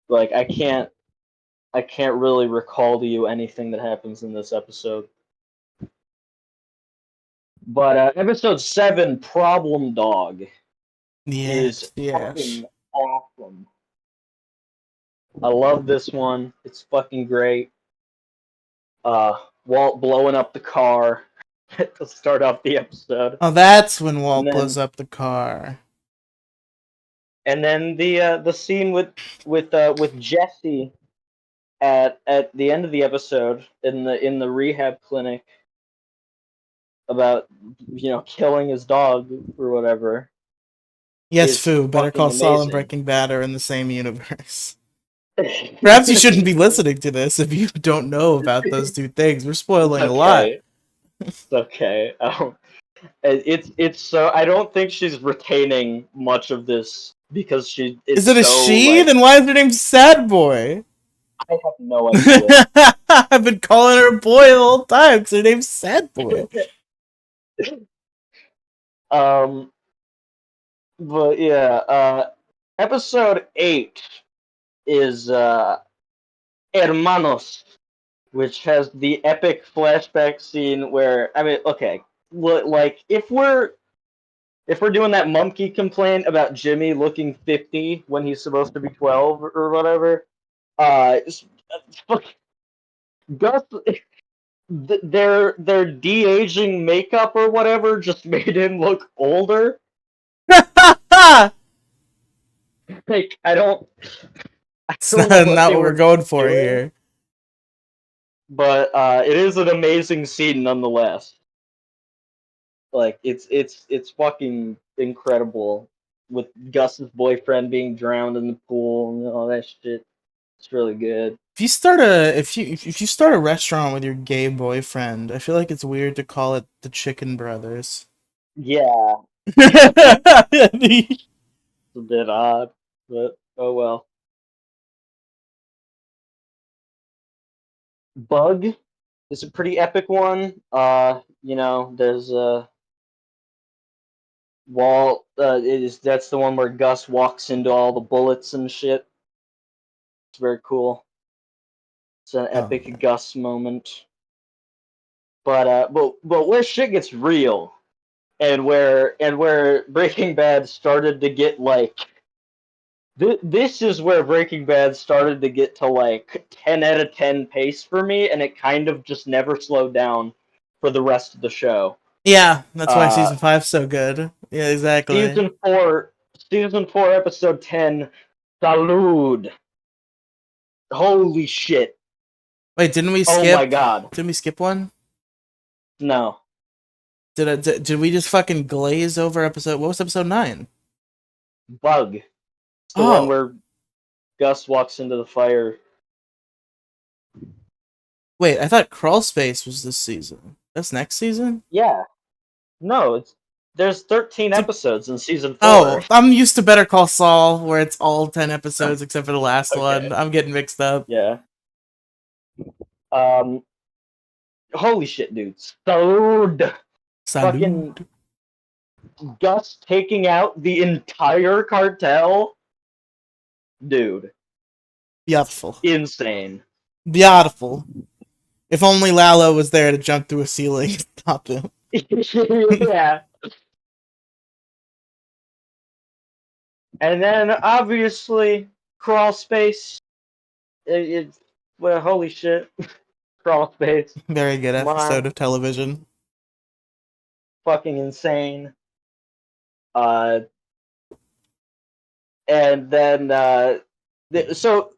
S2: Like I can't really recall to you anything that happens in this episode. But episode 7, Problem Dog, is
S1: Yes, yes.
S2: fucking awesome. I love this one. It's fucking great. Walt blowing up the car to start off the episode,
S1: Oh, that's when
S2: and
S1: Walt blows
S2: then
S1: up the car.
S2: the scene with Jesse at the end of the episode in the rehab clinic about killing his dog or whatever
S1: Yes,
S2: is
S1: Fu. Better Call
S2: fucking
S1: Saul and
S2: amazing.
S1: Breaking Bad are in the same universe. Perhaps you shouldn't be listening to this if you don't know about those two things. We're
S2: It's
S1: spoiling a lot.
S2: okay. It's okay. It's so I don't think she's retaining much of this because
S1: Is
S2: it's
S1: it a
S2: so
S1: she?
S2: like
S1: Then why is her name Sad Boy?
S2: I have no idea.
S1: I've been calling her boy the whole time because her name's Sad Boy.
S2: um, but yeah, episode 8 is Hermanos, which has the epic flashback scene where I mean, okay, like if we're doing that monkey complaint about Jimmy looking 50 when he's supposed to be 12 or whatever, uh, Gus, their de-aging makeup or whatever just made him look older. Like I
S1: It's
S2: don't know what
S1: not
S2: they
S1: what we're
S2: were
S1: going for
S2: doing,
S1: here.
S2: but it is an amazing scene nonetheless. Like it's fucking incredible with Gus's boyfriend being drowned in the pool and all that shit. It's really good.
S1: If you start a restaurant with your gay boyfriend, I feel like it's weird to call it the Chicken Brothers.
S2: Yeah, it's a bit odd, but oh well. Bug is a pretty epic one. There's Walt. That's the one where Gus walks into all the bullets and shit. It's very cool. It's an
S1: Oh
S2: epic
S1: yeah.
S2: Gus moment. But where shit gets real and where Breaking Bad started to get like this is where Breaking Bad started to get to like 10 out of 10 pace for me, and it kind of just never slowed down for the rest of the show.
S1: Yeah, that's why
S2: Uh,
S1: season 5's so good. Yeah, exactly.
S2: season 4, episode 10, Salud. Holy shit.
S1: Wait, didn't we
S2: Oh my
S1: skip?
S2: god.
S1: Didn't we skip one?
S2: No.
S1: Did we just fucking glaze over episode? What was episode 9?
S2: Bug. It's the one
S1: Oh,
S2: where Gus walks into the fire.
S1: wait, I thought Crawl Space was this season. That's next season?
S2: Yeah. No, there's 13
S1: Did,
S2: episodes in season 4.
S1: oh, I'm used to Better Call Saul, where it's all 10 episodes except for the last one.
S2: Okay.
S1: I'm getting mixed up.
S2: Yeah. Um Holy shit, dude. Salud. Fucking
S1: Salud.
S2: Gus taking out the entire cartel, dude,
S1: Beautiful.
S2: insane.
S1: Beautiful. If only Lalo was there to jump through a ceiling and stop him.
S2: Yeah. And then obviously crawl space. Well, holy shit, crawl space.
S1: Very good
S2: Come
S1: episode
S2: on,
S1: of television.
S2: fucking insane. Uh, and then so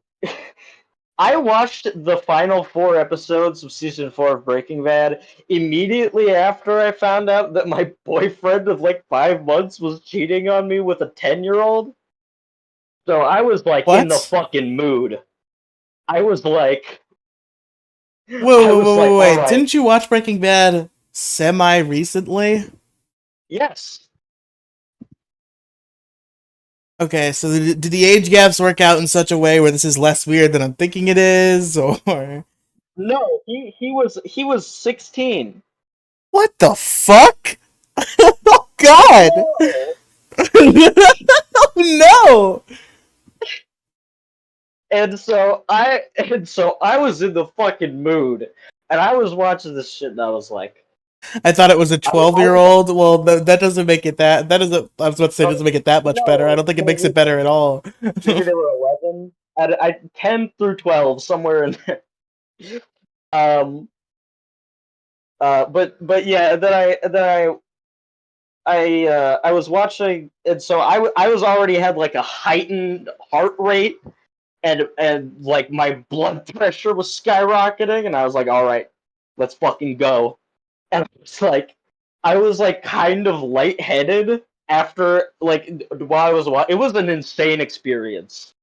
S2: I watched the final 4 episodes of season 4 of Breaking Bad immediately after I found out that my boyfriend of like 5 months was cheating on me with a 10-year-old. So I was like in the
S1: What?
S2: fucking mood. I was like,
S1: Whoa,
S2: I
S1: whoa,
S2: was
S1: whoa,
S2: like,
S1: whoa,
S2: all
S1: wait.
S2: right,
S1: Didn't you watch Breaking Bad semi-recently?
S2: yes.
S1: Okay, so did the age gaps work out in such a way where this is less weird than I'm thinking it is, or
S2: No, he was 16.
S1: what the fuck? Oh God!
S2: No.
S1: No!
S2: And so I was in the fucking mood, and I was watching this shit, and I was like,
S1: I thought it was a
S2: I
S1: 12 year
S2: was
S1: old. Well, that doesn't make it that doesn't. I was about to say,
S2: like,
S1: doesn't make it that much better. I
S2: no,
S1: don't think it makes it better at all.
S2: maybe they were 11. I 10 through 12, somewhere in there. Um, but yeah, then I was watching, and so I was already had like a heightened heart rate, and like my blood pressure was skyrocketing, and I was like, all right, let's fucking go. And I was like kind of lightheaded after like while I was watching. It was an insane experience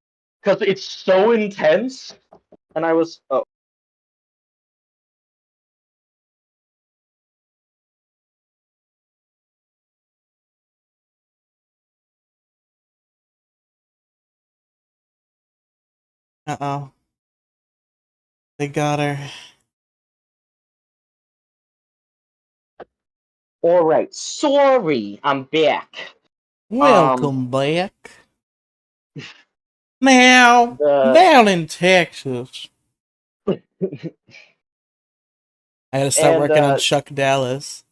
S2: because it's so intense, and I was
S1: Uh-oh. They got her.
S2: all right. Sorry, I'm back. Um,
S1: Welcome back. Now,
S2: the
S1: down in Texas. I gotta start
S2: and
S1: working on Chuck Dallas.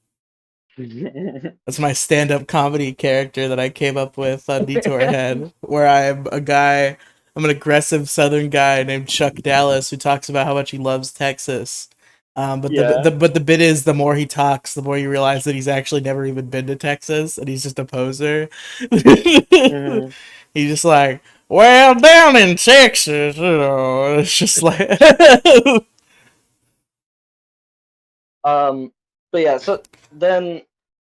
S1: That's my stand-up comedy character that I came up with on Detour Head, where I'm a guy, I'm an aggressive Southern guy named Chuck Dallas who talks about how much he loves Texas. But
S2: yeah.
S1: the bit is the more he talks, the more you realize that he's actually never even been to Texas and he's just a poser.
S2: Hmm.
S1: He's just like, well, down in Texas, it's just like,
S2: Um, but yeah. So then,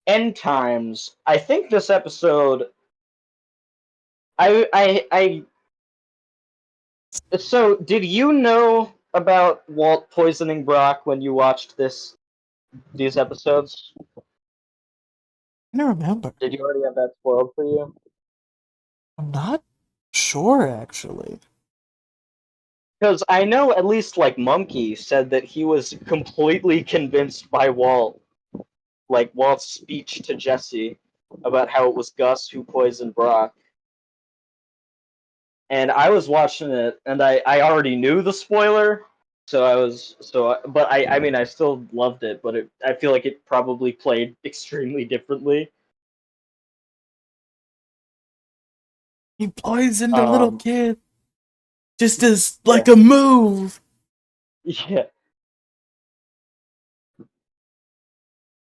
S2: end times. I think this episode. I. So, did you know about Walt poisoning Brock when you watched these episodes?
S1: I don't remember.
S2: Did you already have that spoiled for you?
S1: I'm not sure actually.
S2: Because I know at least like Monkey said that he was completely convinced by Walt, like Walt's speech to Jesse about how it was Gus who poisoned Brock. And I was watching it, and I already knew the spoiler, so but I mean I still loved it, but I feel like it probably played extremely differently.
S1: He poisoned a little
S2: Um,
S1: kid just as
S2: yeah,
S1: like a move.
S2: yeah.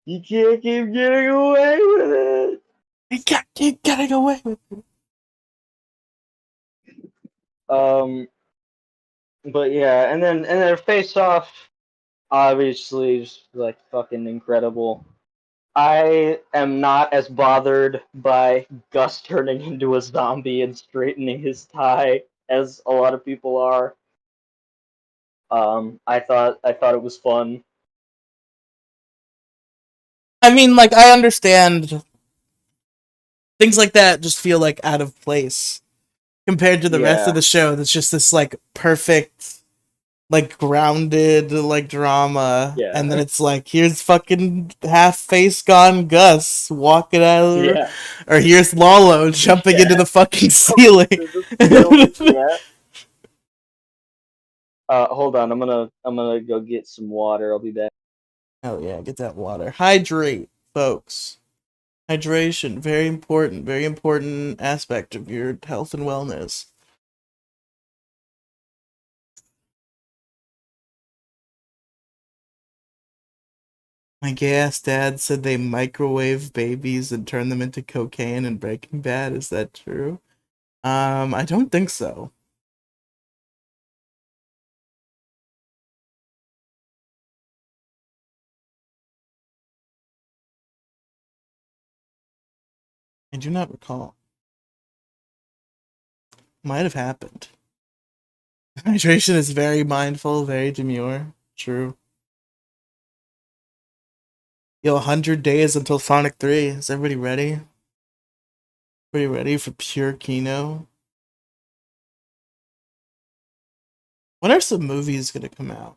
S2: You can't keep getting away with it.
S1: He got keep getting away with it.
S2: Um, but yeah, and then face off, obviously, just like fucking incredible. I am not as bothered by Gus turning into a zombie and straightening his tie as a lot of people are. I thought it was fun.
S1: I mean, like, I understand things like that just feel like out of place compared to the rest of
S2: Yeah.
S1: the show. That's just this like perfect. like grounded like drama, and then
S2: Yeah.
S1: it's like here's fucking half face gone Gus walking out of
S2: Yeah.
S1: or here's Lalo jumping into
S2: Yeah.
S1: the fucking
S2: Coming
S1: ceiling.
S2: through the ceiling. Yeah. Hold on. I'm gonna go get some water. I'll be back.
S1: Oh yeah, get that water. Hydrate, folks. Hydration, very important aspect of your health and wellness. My gay ass dad said they microwave babies and turn them into cocaine and Breaking Bad. Is that true? I don't think so. I do not recall. Might have happened. Hydration is very mindful, very demure. True. Yo, 100 days until Sonic 3. Is everybody ready? Everybody ready for pure Kino? When are some movies gonna come out?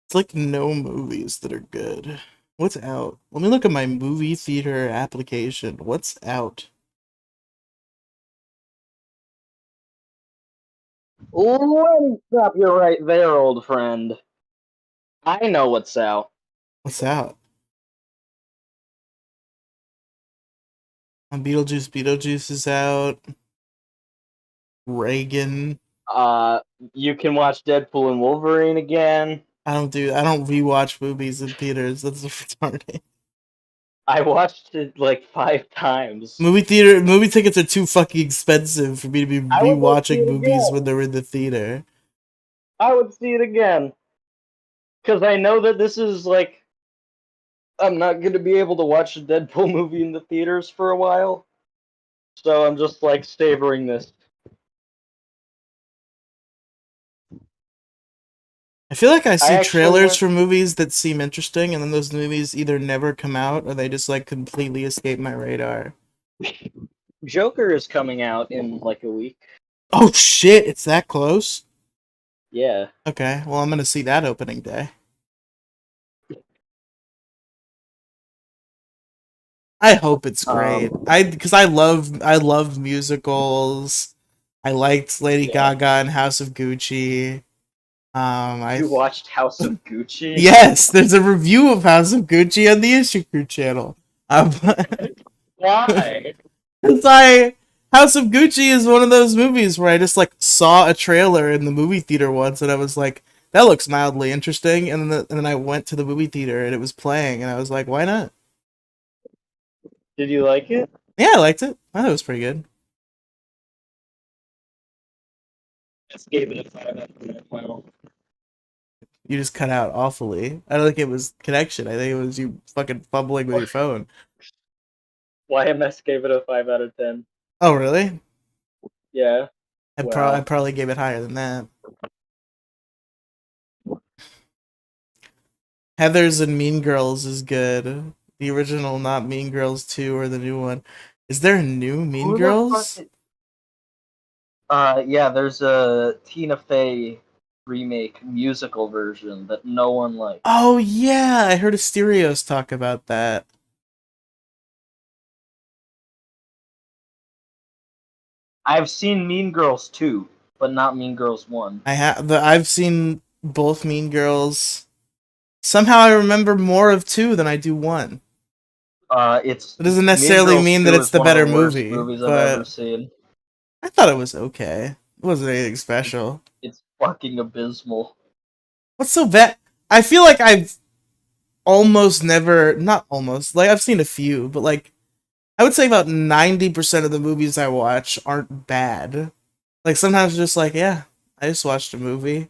S1: It's like no movies that are good. What's out? Let me look at my movie theater application. What's out?
S2: Let me stop you right there, old friend. I know what's out.
S1: What's out? Beetlejuice is out. Reagan.
S2: You can watch Deadpool and Wolverine again.
S1: I don't rewatch movies in theaters. That's retarded.
S2: I watched it like 5 times.
S1: Movie tickets are too fucking expensive for me to be
S2: I would go see
S1: rewatching
S2: it
S1: movies when
S2: again.
S1: they're in the theater.
S2: I would see it again. Because I know that this is like, I'm not going to be able to watch a Deadpool movie in the theaters for a while. So I'm just like savoring this.
S1: I feel like I
S2: I
S1: see
S2: actually
S1: trailers
S2: went.
S1: for movies that seem interesting, and then those movies either never come out or they just like completely escape my radar.
S2: Joker is coming out in like a week.
S1: Oh shit, it's that close?
S2: Yeah.
S1: Okay, well I'm gonna see that opening day. I hope it's great.
S2: Um.
S1: Because I love musicals. I liked Lady
S2: Yeah.
S1: Gaga and House of Gucci. I
S2: You watched House of Gucci?
S1: Yes, there's a review of House of Gucci on the Issue Crew channel.
S2: Why?
S1: Cause I House of Gucci is one of those movies where I just like saw a trailer in the movie theater once, and I was like, "That looks mildly interesting," and then I went to the movie theater and it was playing, and I was like, "Why not?"
S2: Did you like it?
S1: Yeah, I liked it. I thought it was pretty good.
S2: Just gave it a 5 out of 10. Well,
S1: You just cut out awfully. I don't think it was connection. I think it was you fucking fumbling with your phone.
S2: YMS gave it a 5 out of 10.
S1: Oh, really?
S2: Yeah.
S1: I
S2: Well,
S1: probably gave it higher than that. Heathers and Mean Girls is good. The original, not Mean Girls 2 or the new one. Is there a new Mean
S2: who the fuck?
S1: Girls?
S2: Yeah. There's a Tina Fey remake musical version that no one likes.
S1: Oh yeah, I heard Asterios talk about that.
S2: I've seen Mean Girls 2, but not Mean Girls 1.
S1: I've seen both Mean Girls. Somehow I remember more of 2 than I do 1.
S2: It's
S1: It doesn't
S2: Mean
S1: necessarily
S2: Girls
S1: mean that
S2: 2
S1: it's
S2: is
S1: the
S2: one of
S1: better
S2: the worst
S1: movie,
S2: movies I've ever
S1: but
S2: seen.
S1: I thought it was okay. It wasn't anything
S2: It's,
S1: special.
S2: it's fucking abysmal.
S1: What's so bad? I feel like I've almost never, not almost, like I've seen a few, but like I would say about 90% of the movies I watch aren't bad. Like sometimes just like, yeah, I just watched a movie.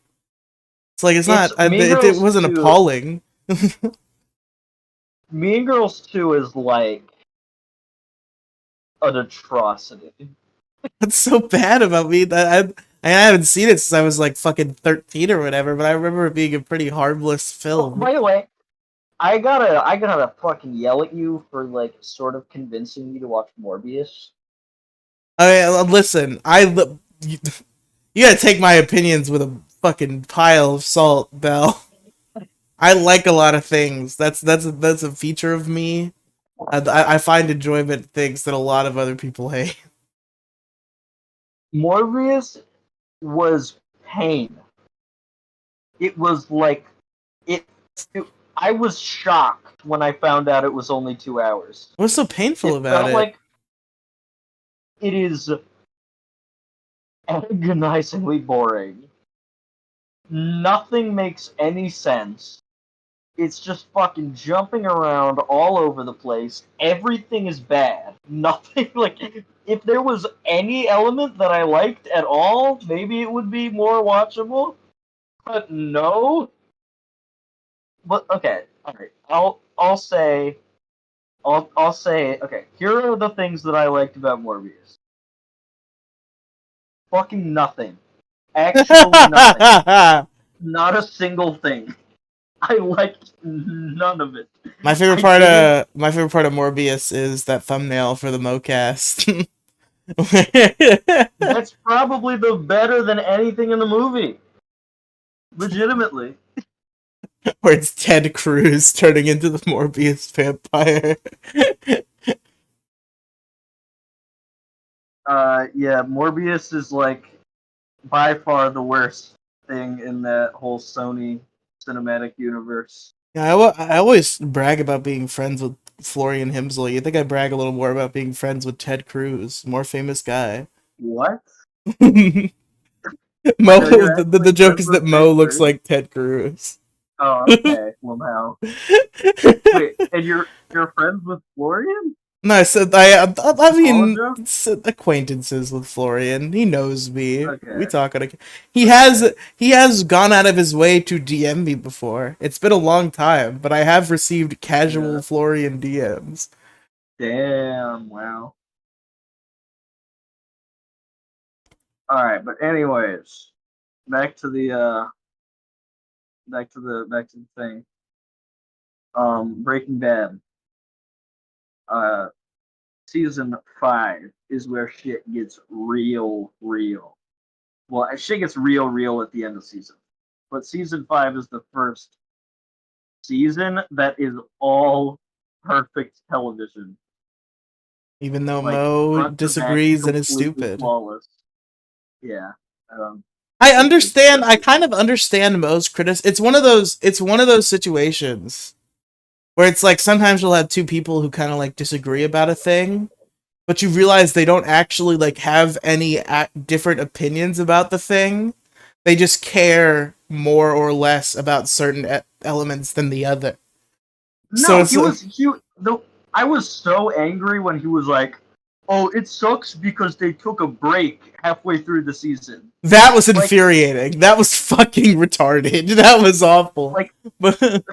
S1: It's like it's not.
S2: It's Mean
S1: It
S2: Girls
S1: wasn't
S2: 2.
S1: appalling.
S2: Mean Girls 2 is like an atrocity.
S1: What's so bad about me that I haven't seen it since I was like fucking 13 or whatever. But I remember it being a pretty harmless
S2: Oh,
S1: film.
S2: by the way, I gotta fucking yell at you for like sort of convincing me to watch Morbius.
S1: I mean, listen, You gotta take my opinions with a fucking pile of salt, Bell. I like a lot of things. That's a feature of me. I find enjoyment in things that a lot of other people hate.
S2: Morbius was pain. It was like it, it. I was shocked when I found out it was only 2 hours.
S1: What's so painful
S2: It
S1: about
S2: felt
S1: it?
S2: like it is agonizingly boring. Nothing makes any sense. It's just fucking jumping around all over the place. Everything is bad. Nothing like if there was any element that I liked at all, maybe it would be more watchable. But no. But okay, all right. I'll say okay. Here are the things that I liked about Morbius. Fucking nothing. Actually nothing. Not a single thing. I liked none of it. I didn't.
S1: My favorite part of Morbius is that thumbnail for the MoCast.
S2: That's probably the better than anything in the movie. Legitimately.
S1: Where it's Ted Cruz turning into the Morbius vampire.
S2: Yeah, Morbius is like by far the worst thing in that whole Sony cinematic universe.
S1: Yeah, I always brag about being friends with Florian Hemsley. You think I brag a little more about being friends with Ted Cruz, more famous guy.
S2: What?
S1: Mo,
S2: Wait, are you
S1: the
S2: actually
S1: joke
S2: friends
S1: is
S2: with
S1: that
S2: Ted
S1: Mo looks
S2: Cruz?
S1: like Ted Cruz.
S2: Oh, okay. Well, now. Wait, and you're friends with Florian?
S1: No, I said I
S2: All a
S1: mean
S2: joke?
S1: acquaintances with Florian. He knows me. We
S2: Okay.
S1: talk on.
S2: Okay.
S1: He has gone out of his way to DM me before. It's been a long time, but I have received casual
S2: Yeah.
S1: Florian DMs.
S2: Damn. Wow. All right, but anyways, back to the back to the thing. Breaking Bad. Uh, season 5 is where shit gets real. Well, shit gets real at the end of season. But season 5 is the first season that is all perfect television,
S1: Even though
S2: like
S1: Mo
S2: front to back,
S1: disagrees and is
S2: completely
S1: stupid.
S2: flawless. Yeah. Um,
S1: I
S2: it's the
S1: understand.
S2: best
S1: I
S2: season.
S1: kind of understand Mo's criticism. It's one of those. It's one of those situations where it's like sometimes you'll have two people who kind of like disagree about a thing, but you realize they don't actually like have any different opinions about the thing. They just care more or less about certain elements than the other. So
S2: No,
S1: it's
S2: I was so angry when he was like, "Oh, it sucks because they took a break halfway through the season."
S1: that was
S2: Like,
S1: infuriating. That was fucking retarded. That was awful.
S2: like
S1: But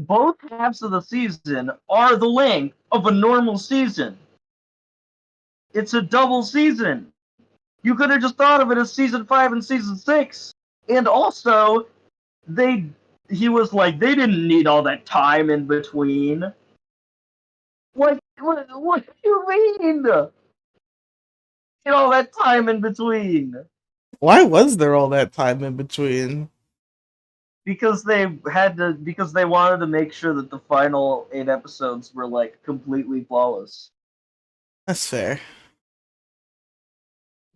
S2: both halves of the season are the length of a normal season. It's a double season. You could have just thought of it as season 5 and season 6. And also, they he was like they didn't need all that time in between. What do you mean? Get all that time in between
S1: why was there all that time in between?
S2: because they wanted to make sure that the final 8 episodes were like completely flawless.
S1: That's fair.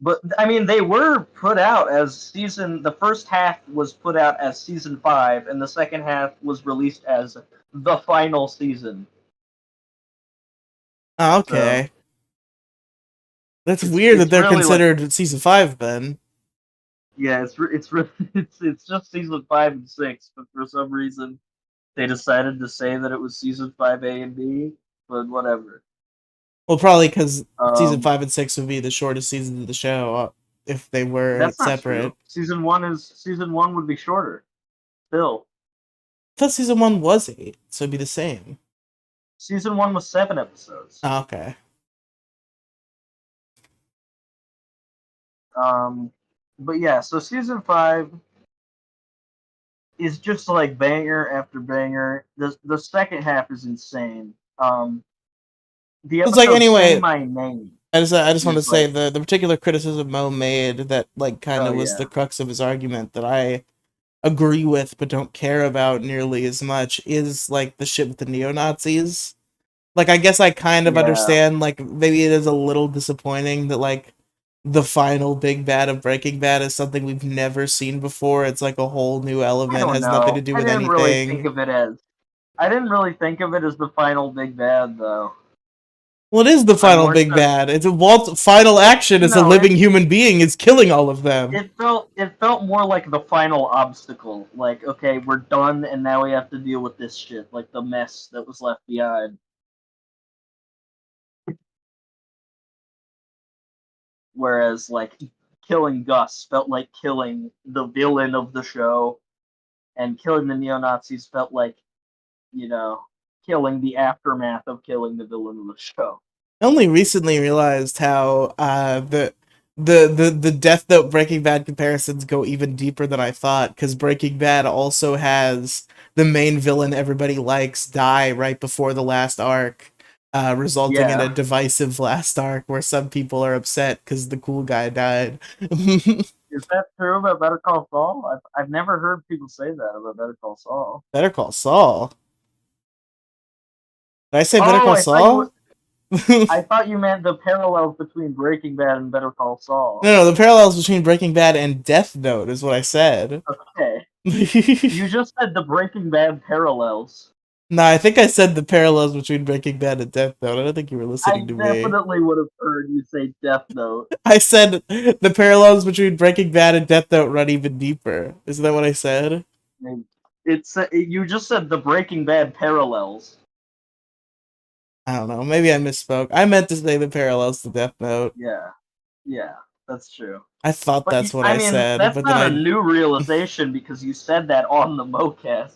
S2: But I mean, they were put out as season. The first half was put out as season 5, and the second half was released as the final season.
S1: Oh,
S2: So
S1: okay. That's
S2: it's
S1: weird that
S2: it's
S1: they're
S2: really like
S1: considered season 5 then.
S2: yeah, it's just season 5 and 6, but for some reason they decided to say that it was season 5A and B. But whatever.
S1: Well, probably because season
S2: Um,
S1: 5 and 6 would be the shortest seasons of the show if they were
S2: that's not
S1: separate.
S2: true. Season 1 would be shorter. Still,
S1: I thought season 1 was 8, so it'd be the same.
S2: season 1 was 7 episodes.
S1: Oh, okay.
S2: Um, but yeah, so season 5 is just like banger after banger. The second half is insane. The
S1: It's like
S2: episode "Say
S1: anyway.
S2: My Name."
S1: I just want to
S2: He's
S1: say
S2: like,
S1: the particular criticism Mo made that like kind
S2: oh
S1: of was the
S2: yeah,
S1: crux of his argument that I agree with but don't care about nearly as much is like the shit with the neo-Nazis. Like I guess I kind of
S2: yeah.
S1: understand like maybe it is a little disappointing that like the final big bad of Breaking Bad is something we've never seen before. It's like a whole new
S2: I
S1: element,
S2: don't
S1: has nothing to
S2: know.
S1: do with anything.
S2: I didn't really think of it as the final big bad though.
S1: Well, it is the
S2: I
S1: final
S2: more
S1: big
S2: so
S1: bad. It's a Walt's final action as a
S2: no,
S1: living human being is killing all of them.
S2: it felt more like the final obstacle. Like, okay, we're done and now we have to deal with this shit, like the mess that was left behind. Whereas like killing Gus felt like killing the villain of the show, and killing the neo Nazis felt like, you know, killing the aftermath of killing the villain of the show.
S1: I only recently realized how the Death Note Breaking Bad comparisons go even deeper than I thought, because Breaking Bad also has the main villain everybody likes die right before the last arc, resulting in a
S2: Yeah.
S1: divisive last arc where some people are upset because the cool guy died.
S2: Is that true about Better Call Saul? I've never heard people say that about Better Call Saul.
S1: Better Call Saul. Did I say Better
S2: Oh,
S1: Call Saul? No,
S2: I thought you meant the parallels between Breaking Bad and Better Call Saul.
S1: no, the parallels between Breaking Bad and Death Note is what I said.
S2: Okay. You just said the Breaking Bad parallels.
S1: No, I think I said the parallels between Breaking Bad and Death Note. I don't think you were
S2: I
S1: listening to me.
S2: definitely would have heard you say Death Note.
S1: I said the parallels between Breaking Bad and Death Note run even deeper. Isn't that what I said?
S2: You just said the Breaking Bad parallels.
S1: I don't know. Maybe I misspoke. I meant to say the parallels to Death Note.
S2: Yeah, yeah, that's true.
S1: I thought
S2: But
S1: that's what
S2: I
S1: I
S2: mean,
S1: said,
S2: that's
S1: but then
S2: not a
S1: I.
S2: new realization because you said that on the MoCast.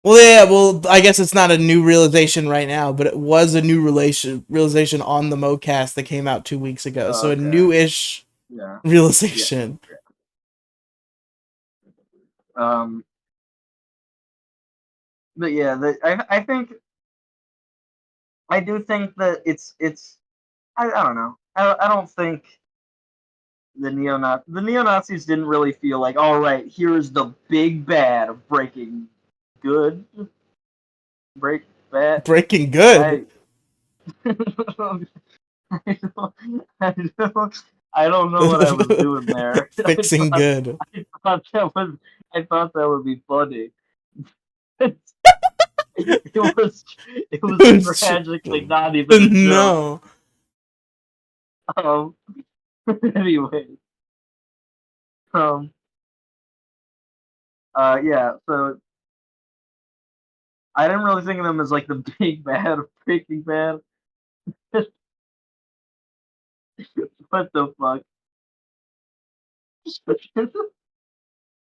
S1: Well, yeah. Well, I guess it's not a new realization right now, but it was a new realization on the MoCast that came out 2 weeks ago. So a
S2: Okay.
S1: new-ish
S2: Yeah. Yeah.
S1: realization.
S2: Um. But yeah, I do think that it's I don't know. I don't think the neo Nazis didn't really feel like, all right, here's the big bad of Breaking Good, Break Bad.
S1: Breaking Good.
S2: I I don't, I don't know what I was doing there.
S1: Fixing good.
S2: I thought I thought that would be funny. It was tragically not even a joke.
S1: No.
S2: Um, anyway, um, yeah. So I didn't really think of them as like the big bad of Breaking Bad. What the fuck?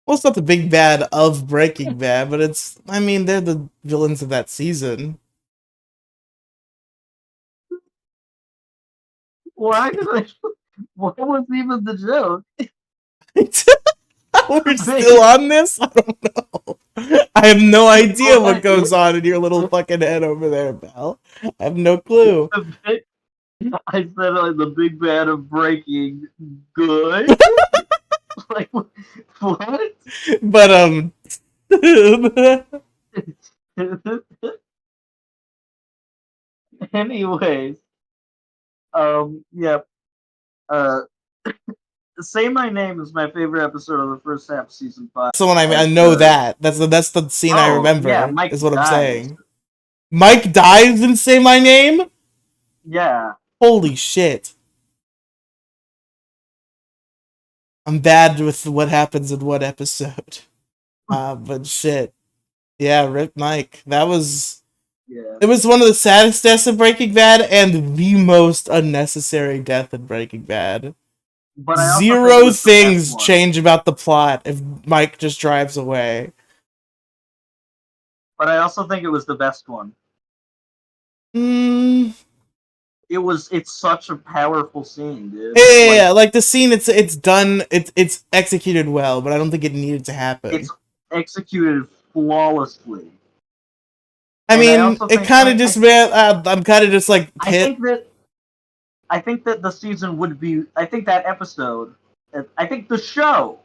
S1: Well, it's not the big bad of Breaking Bad, but it's. I mean, they're the villains of that season.
S2: Why did I? What was even the joke?
S1: We're
S2: Big,
S1: still on this? I don't know. I have no idea what
S2: what?
S1: goes on in your little fucking head over there, pal. I have no clue.
S2: The big, I said like the big bad of Breaking Good. Like what?
S1: But,
S2: Anyways, yeah. Uh, Say My Name is my favorite episode of the first half of season 5.
S1: that's the one I know
S2: Because
S1: that. That's the scene I
S2: oh yeah,
S1: remember,
S2: Mike
S1: is what I'm
S2: dies.
S1: saying. Mike dies and Say My Name?
S2: Yeah,
S1: Holy shit. I'm bad with what happens in what episode. But shit. Yeah, Rip Mike.
S2: yeah.
S1: It was one of the saddest deaths in Breaking Bad and the most unnecessary death in Breaking Bad.
S2: But I also think it
S1: Zero
S2: was the best
S1: things
S2: one.
S1: change about the plot if Mike just drives away.
S2: But I also think it was the best one.
S1: Mm.
S2: It's such a powerful scene, dude.
S1: Yeah, like the scene, it's done, it's executed well, but I don't think it needed to happen.
S2: It's executed flawlessly.
S1: I
S2: And I
S1: mean,
S2: also
S1: it
S2: think
S1: kind of just, man, I'm kind of just like
S2: I think that
S3: I think that the season would be. I think that episode. I think the show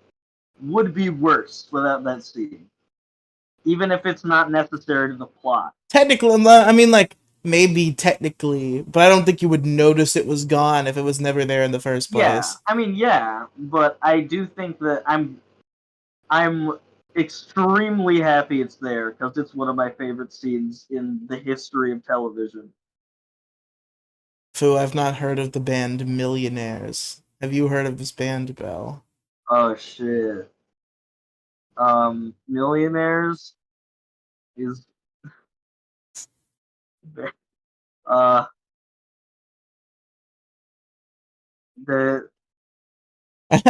S3: would be worse without that scene, even if it's not necessary to the plot.
S1: Technically, I mean, like, maybe technically, but I don't think you would notice it was gone if it was never there in the first
S3: Yeah,
S1: place.
S3: I mean, yeah, but I do think that I'm extremely happy it's there because it's one of my favorite scenes in the history of television.
S1: Fu, I've not heard of the band Millionaires. Have you heard of this band, Bell?
S3: Oh shit. Millionaires is uh the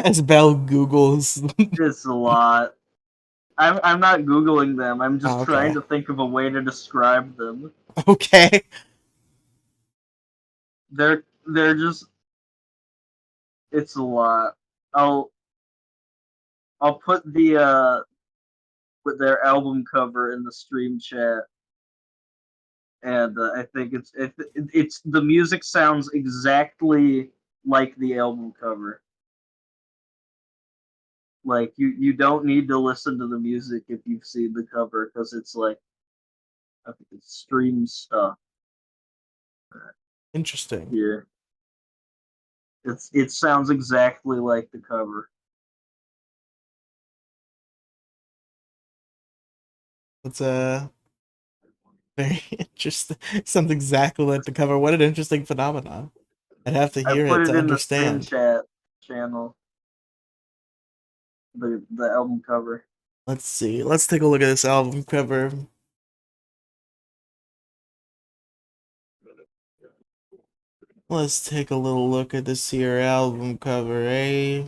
S1: As Bell Googles.
S3: it's a lot. I'm not googling them. I'm just
S1: Oh,
S3: trying
S1: okay.
S3: to think of a way to describe them.
S1: Okay.
S3: They're just it's a lot. I'll I'll put the with their album cover in the stream chat, and I think it's the music sounds exactly like the album cover. Like you don't need to listen to the music if you've seen the cover because it's like I think it's stream stuff
S1: Interesting.
S3: here. It sounds exactly like the cover.
S1: It's very interesting. Sounds exactly like the cover. What an interesting phenomenon. I'd have to
S3: I
S1: hear
S3: put
S1: it
S3: it
S1: to
S3: in the stream
S1: understand.
S3: chat channel. The album cover.
S1: Let's see. Let's take a look at this album cover. Let's take a little look at this here album cover, eh?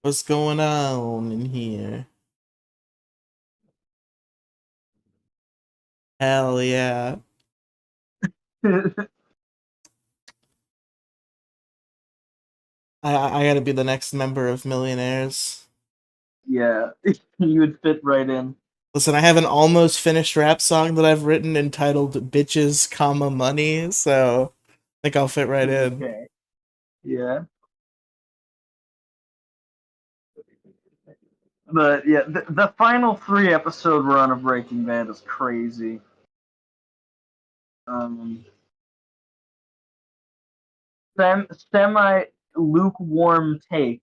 S1: What's going on in here? Hell yeah. I gotta be the next member of Millionaires.
S3: Yeah, you would fit right in.
S1: Listen, I have an almost finished rap song that I've written entitled Bitches, comma Money, so I think I'll fit right in.
S3: Okay. Yeah. But yeah, the final 3 episode run of Breaking Bad is crazy. Um, semi lukewarm take.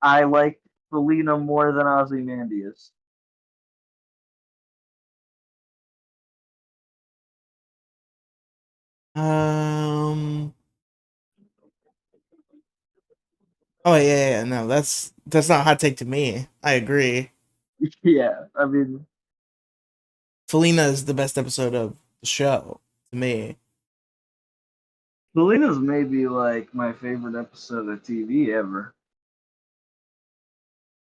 S3: I like Selena more than Ozymandias.
S1: Um Oh yeah, no, that's not a hot take to me. I agree.
S3: Yeah, I mean,
S1: Felina is the best episode of the show to me.
S3: Selena's maybe like my favorite episode of TV ever.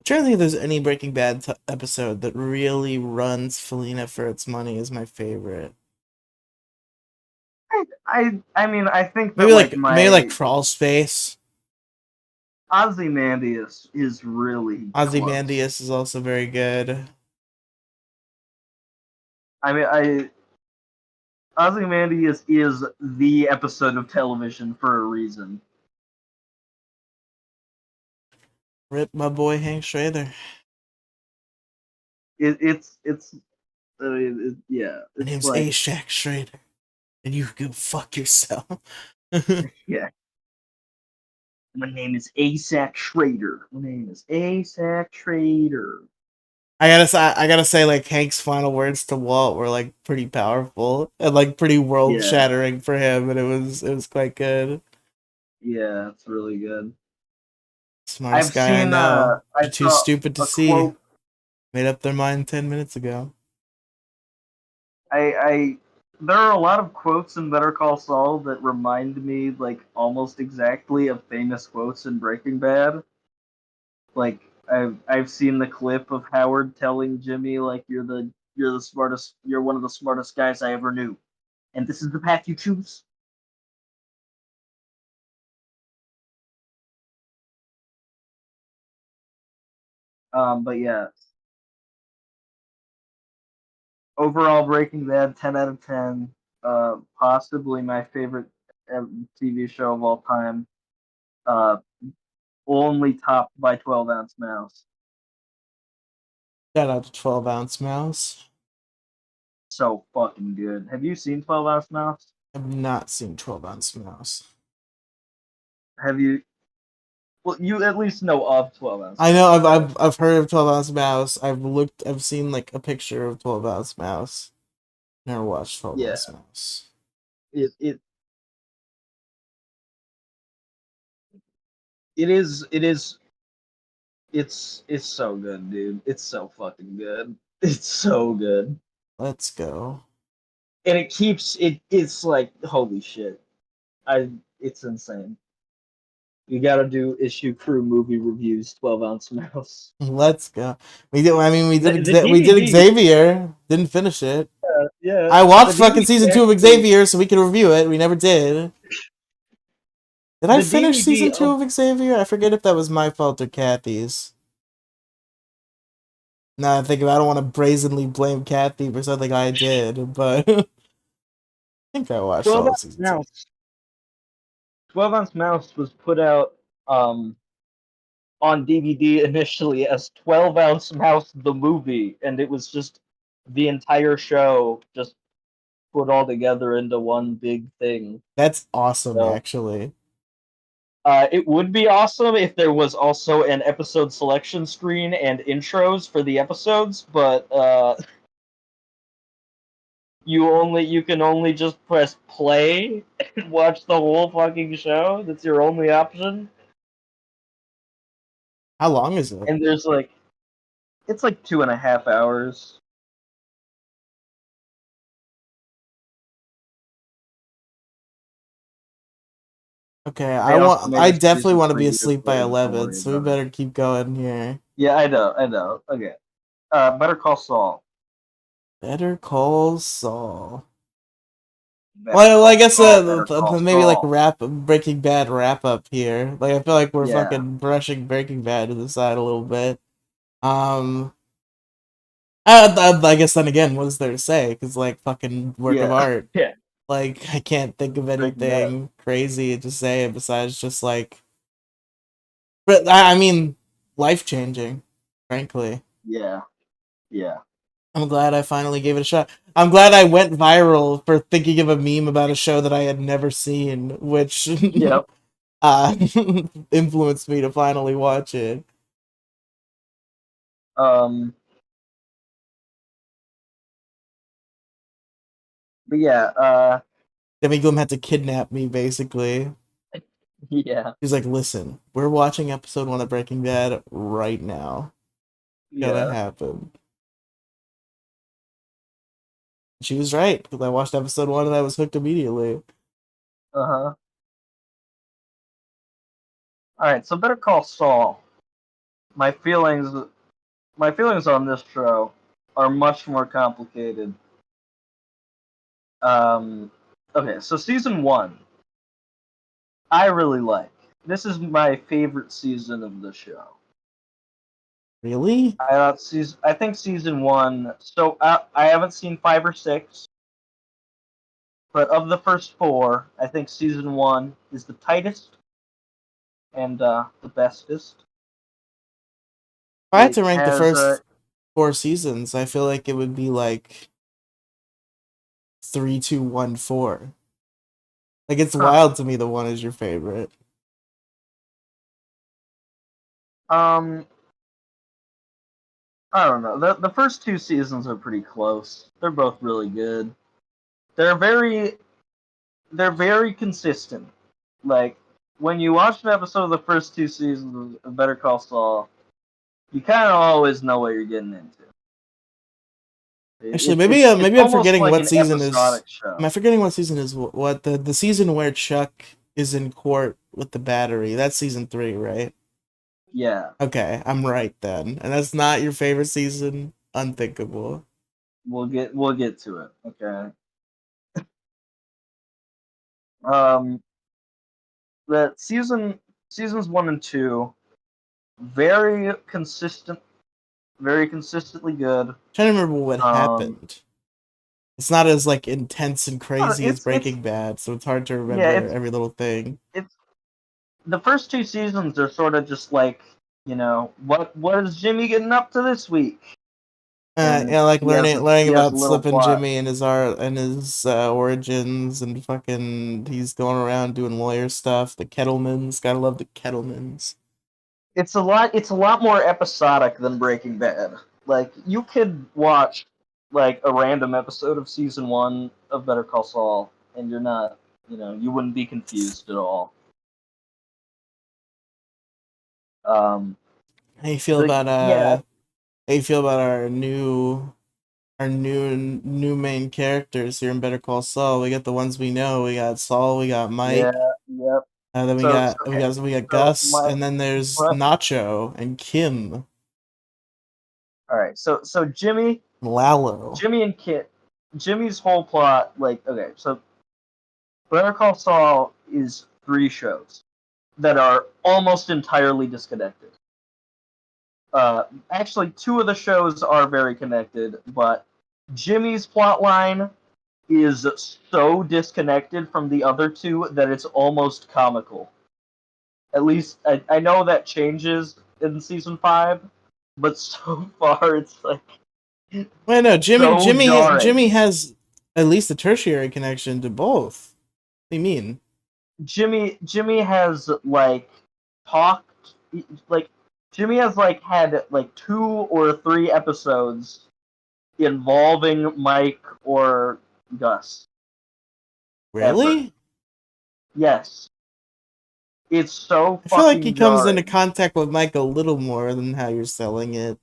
S1: I'm trying to think if there's any Breaking Bad episode that really runs Felina for its money is my favorite.
S3: I mean, I think that
S1: Maybe
S3: like
S1: like
S3: my
S1: Crawl Space.
S3: Ozymandias is really close.
S1: Ozymandias is also very good.
S3: I mean, I Ozymandias is the episode of television for a reason.
S1: Rip my boy Hank Schrader.
S3: It's I mean, yeah,
S1: My
S3: it's
S1: name's
S3: like
S1: Ashak Schrader, and you can go fuck yourself.
S3: yeah. My name is Asac Schrader. My name is Asac Schrader.
S1: I gotta say, like Hank's final words to Walt were like pretty powerful and like pretty world
S3: Yeah,
S1: shattering for him, and it was quite good.
S3: yeah, it's really good.
S1: Smartest
S3: I've
S1: guy I
S3: seen
S1: know.
S3: I
S1: You're too
S3: saw
S1: stupid to
S3: a
S1: see.
S3: quote.
S1: Made up their mind 10 minutes ago.
S3: I there are a lot of quotes in Better Call Saul that remind me like almost exactly of famous quotes in Breaking Bad. Like I've seen the clip of Howard telling Jimmy like you're the smartest, you're one of the smartest guys I ever knew, and this is the path you choose. But yeah, overall Breaking Bad 10 out of 10. Possibly my favorite TV show of all time. Uh, only topped by 12-ounce mouse.
S1: Shout out to 12-ounce mouse.
S3: So fucking good. Have you seen 12-ounce mouse?
S1: I've not seen 12-ounce mouse.
S3: Have you? Well, you at least know of 12-ounce.
S1: I know
S3: mouse,
S1: I've heard of 12-ounce mouse. I've seen like a picture of 12-ounce mouse. Never watched 12-ounce
S3: Yeah.
S1: mouse.
S3: It it is it's so good, dude. It's so fucking good. It's so good.
S1: Let's go.
S3: And it keeps it's like holy shit. It's insane. You gotta do issue crew movie reviews, 12-ounce mouse.
S1: Let's go. We did. I mean,
S3: The
S1: we did
S3: DVD,
S1: Xavier. Didn't finish it.
S3: yeah.
S1: I
S3: The
S1: watched fucking
S3: DVD
S1: season 2 of
S3: actually,
S1: Xavier so we could review it. We never did. Did I
S3: the
S1: finish
S3: DVD
S1: season 2
S3: of
S1: of Xavier? I forget if that was my fault or Kathy's. Now I think I don't want to brazenly blame Kathy for something I did, but I think I watched
S3: 12
S1: all of
S3: ounce
S1: season 2.
S3: mouse. 12-ounce mouse was put out um on DVD initially as 12-ounce mouse the movie, and it was just the entire show just put all together into one big thing.
S1: That's awesome,
S3: So
S1: actually.
S3: it would be awesome if there was also an episode selection screen and intros for the episodes, but you can only just press play and watch the whole fucking show. That's your only option.
S1: How long is it?
S3: And there's like it's like 2.5 hours.
S1: Okay,
S3: They also made
S1: I
S3: a
S1: definitely
S3: season
S1: want to be
S3: 3 years
S1: asleep by
S3: later. Don't
S1: 11,
S3: worry
S1: so we
S3: about it.
S1: better keep going here.
S3: Yeah, I know. Okay. Better Call Saul.
S1: Better Call Saul.
S3: Better
S1: Well, I
S3: Call
S1: guess
S3: Saul. Better Call
S1: maybe like
S3: Saul.
S1: Breaking Bad wrap up here. Like I feel like we're
S3: Yeah.
S1: fucking brushing Breaking Bad to the side a little bit. Um, I guess then again, what is there to say? Because like fucking work of
S3: Yeah.
S1: art.
S3: Yeah.
S1: Like I can't think of
S3: Breaking Bad.
S1: anything crazy to say besides just like. But I mean, life changing. Frankly,
S3: Yeah. Yeah.
S1: I'm glad I finally gave it a shot. I'm glad I went viral for thinking of a meme about a show that I had never seen, which
S3: Yep.
S1: uh, influenced me to finally watch it.
S3: Um. But yeah.
S1: Demi Gloom had to kidnap me, basically.
S3: Yeah.
S1: He's like, listen, we're watching episode 1 of Breaking Bad right now. It's gonna
S3: Yeah.
S1: happen. She was right, because I watched episode 1 and I was hooked immediately.
S3: All right. So Better Call Saul. My feelings. My feelings on this show are much more complicated. Um. Okay. So season 1, I really like. This is my favorite season of the show.
S1: Really?
S3: I think season 1. So I haven't seen 5 or 6, but of the first 4, I think season 1 is the tightest and the bestest.
S1: If I had
S3: It
S1: to rank the
S3: has
S1: first 4 seasons, I feel like it would be like 3, 2, 1, 4. Like it's
S3: huh,
S1: wild to me the 1 is your favorite.
S3: um I don't know. The first 2 seasons are pretty close. They're both really good. They're very they're very consistent. Like when you watch an episode of the first 2 seasons of Better Call Saul, you kind of always know what you're getting into.
S1: Actually,
S3: It's
S1: maybe I'm
S3: almost
S1: forgetting
S3: like
S1: what
S3: an
S1: season is.
S3: episodic show.
S1: Am I forgetting what season is what the season where Chuck is in court with the battery? That's season 3, right?
S3: Yeah,
S1: Okay, I'm right then. And that's not your favorite season? Unthinkable.
S3: we'll get to it. Okay. Um, the seasons 1 and 2, very consistent, very consistently good.
S1: Trying to remember what
S3: Um,
S1: happened. it's not as like intense and
S3: No,
S1: crazy as
S3: it's
S1: Breaking Bad, so it's hard to
S3: yeah,
S1: remember every little thing.
S3: it's the first 2 seasons are sort of just like, what is Jimmy getting up to this week? And
S1: Yeah, like
S3: he has
S1: learning
S3: a
S1: about
S3: little
S1: Slippin'
S3: plot.
S1: Jimmy and his art and his origins and fucking he's going around doing lawyer stuff. The Kettlemans, gotta love the Kettlemans.
S3: It's a lot more episodic than Breaking Bad. Like you could watch like a random episode of season 1 of Better Call Saul and you're not, you wouldn't be confused at all. Um
S1: How you feel
S3: the
S1: about
S3: Yeah,
S1: how you feel about our new main characters here in Better Call Saul? We got the ones we know. We got Saul. We got
S3: yeah,
S1: Mike.
S3: yep.
S1: Then we
S3: So
S1: got we
S3: okay.
S1: got we got
S3: So
S1: Gus,
S3: my
S1: and then there's
S3: what?
S1: Nacho and Kim,
S3: All right. So
S1: and Lalo.
S3: Jimmy and Kit, Jimmy's whole plot, like, okay, so Better Call Saul is 3 shows that are almost entirely disconnected. Actually, 2 of the shows are very connected, but Jimmy's plot line is so disconnected from the other 2 that it's almost comical. At least I know that changes in season 5, but so far it's like
S1: Wait, no,
S3: so jarring.
S1: Jimmy has at least a tertiary connection to both. What do you mean?
S3: Jimmy has like talked like Jimmy has like had like 2 or 3 episodes involving Mike or Gus ever.
S1: Really?
S3: Yes. It's so
S1: I feel like he
S3: fucking
S1: comes into
S3: jarring.
S1: contact with Mike a little more than how you're selling it.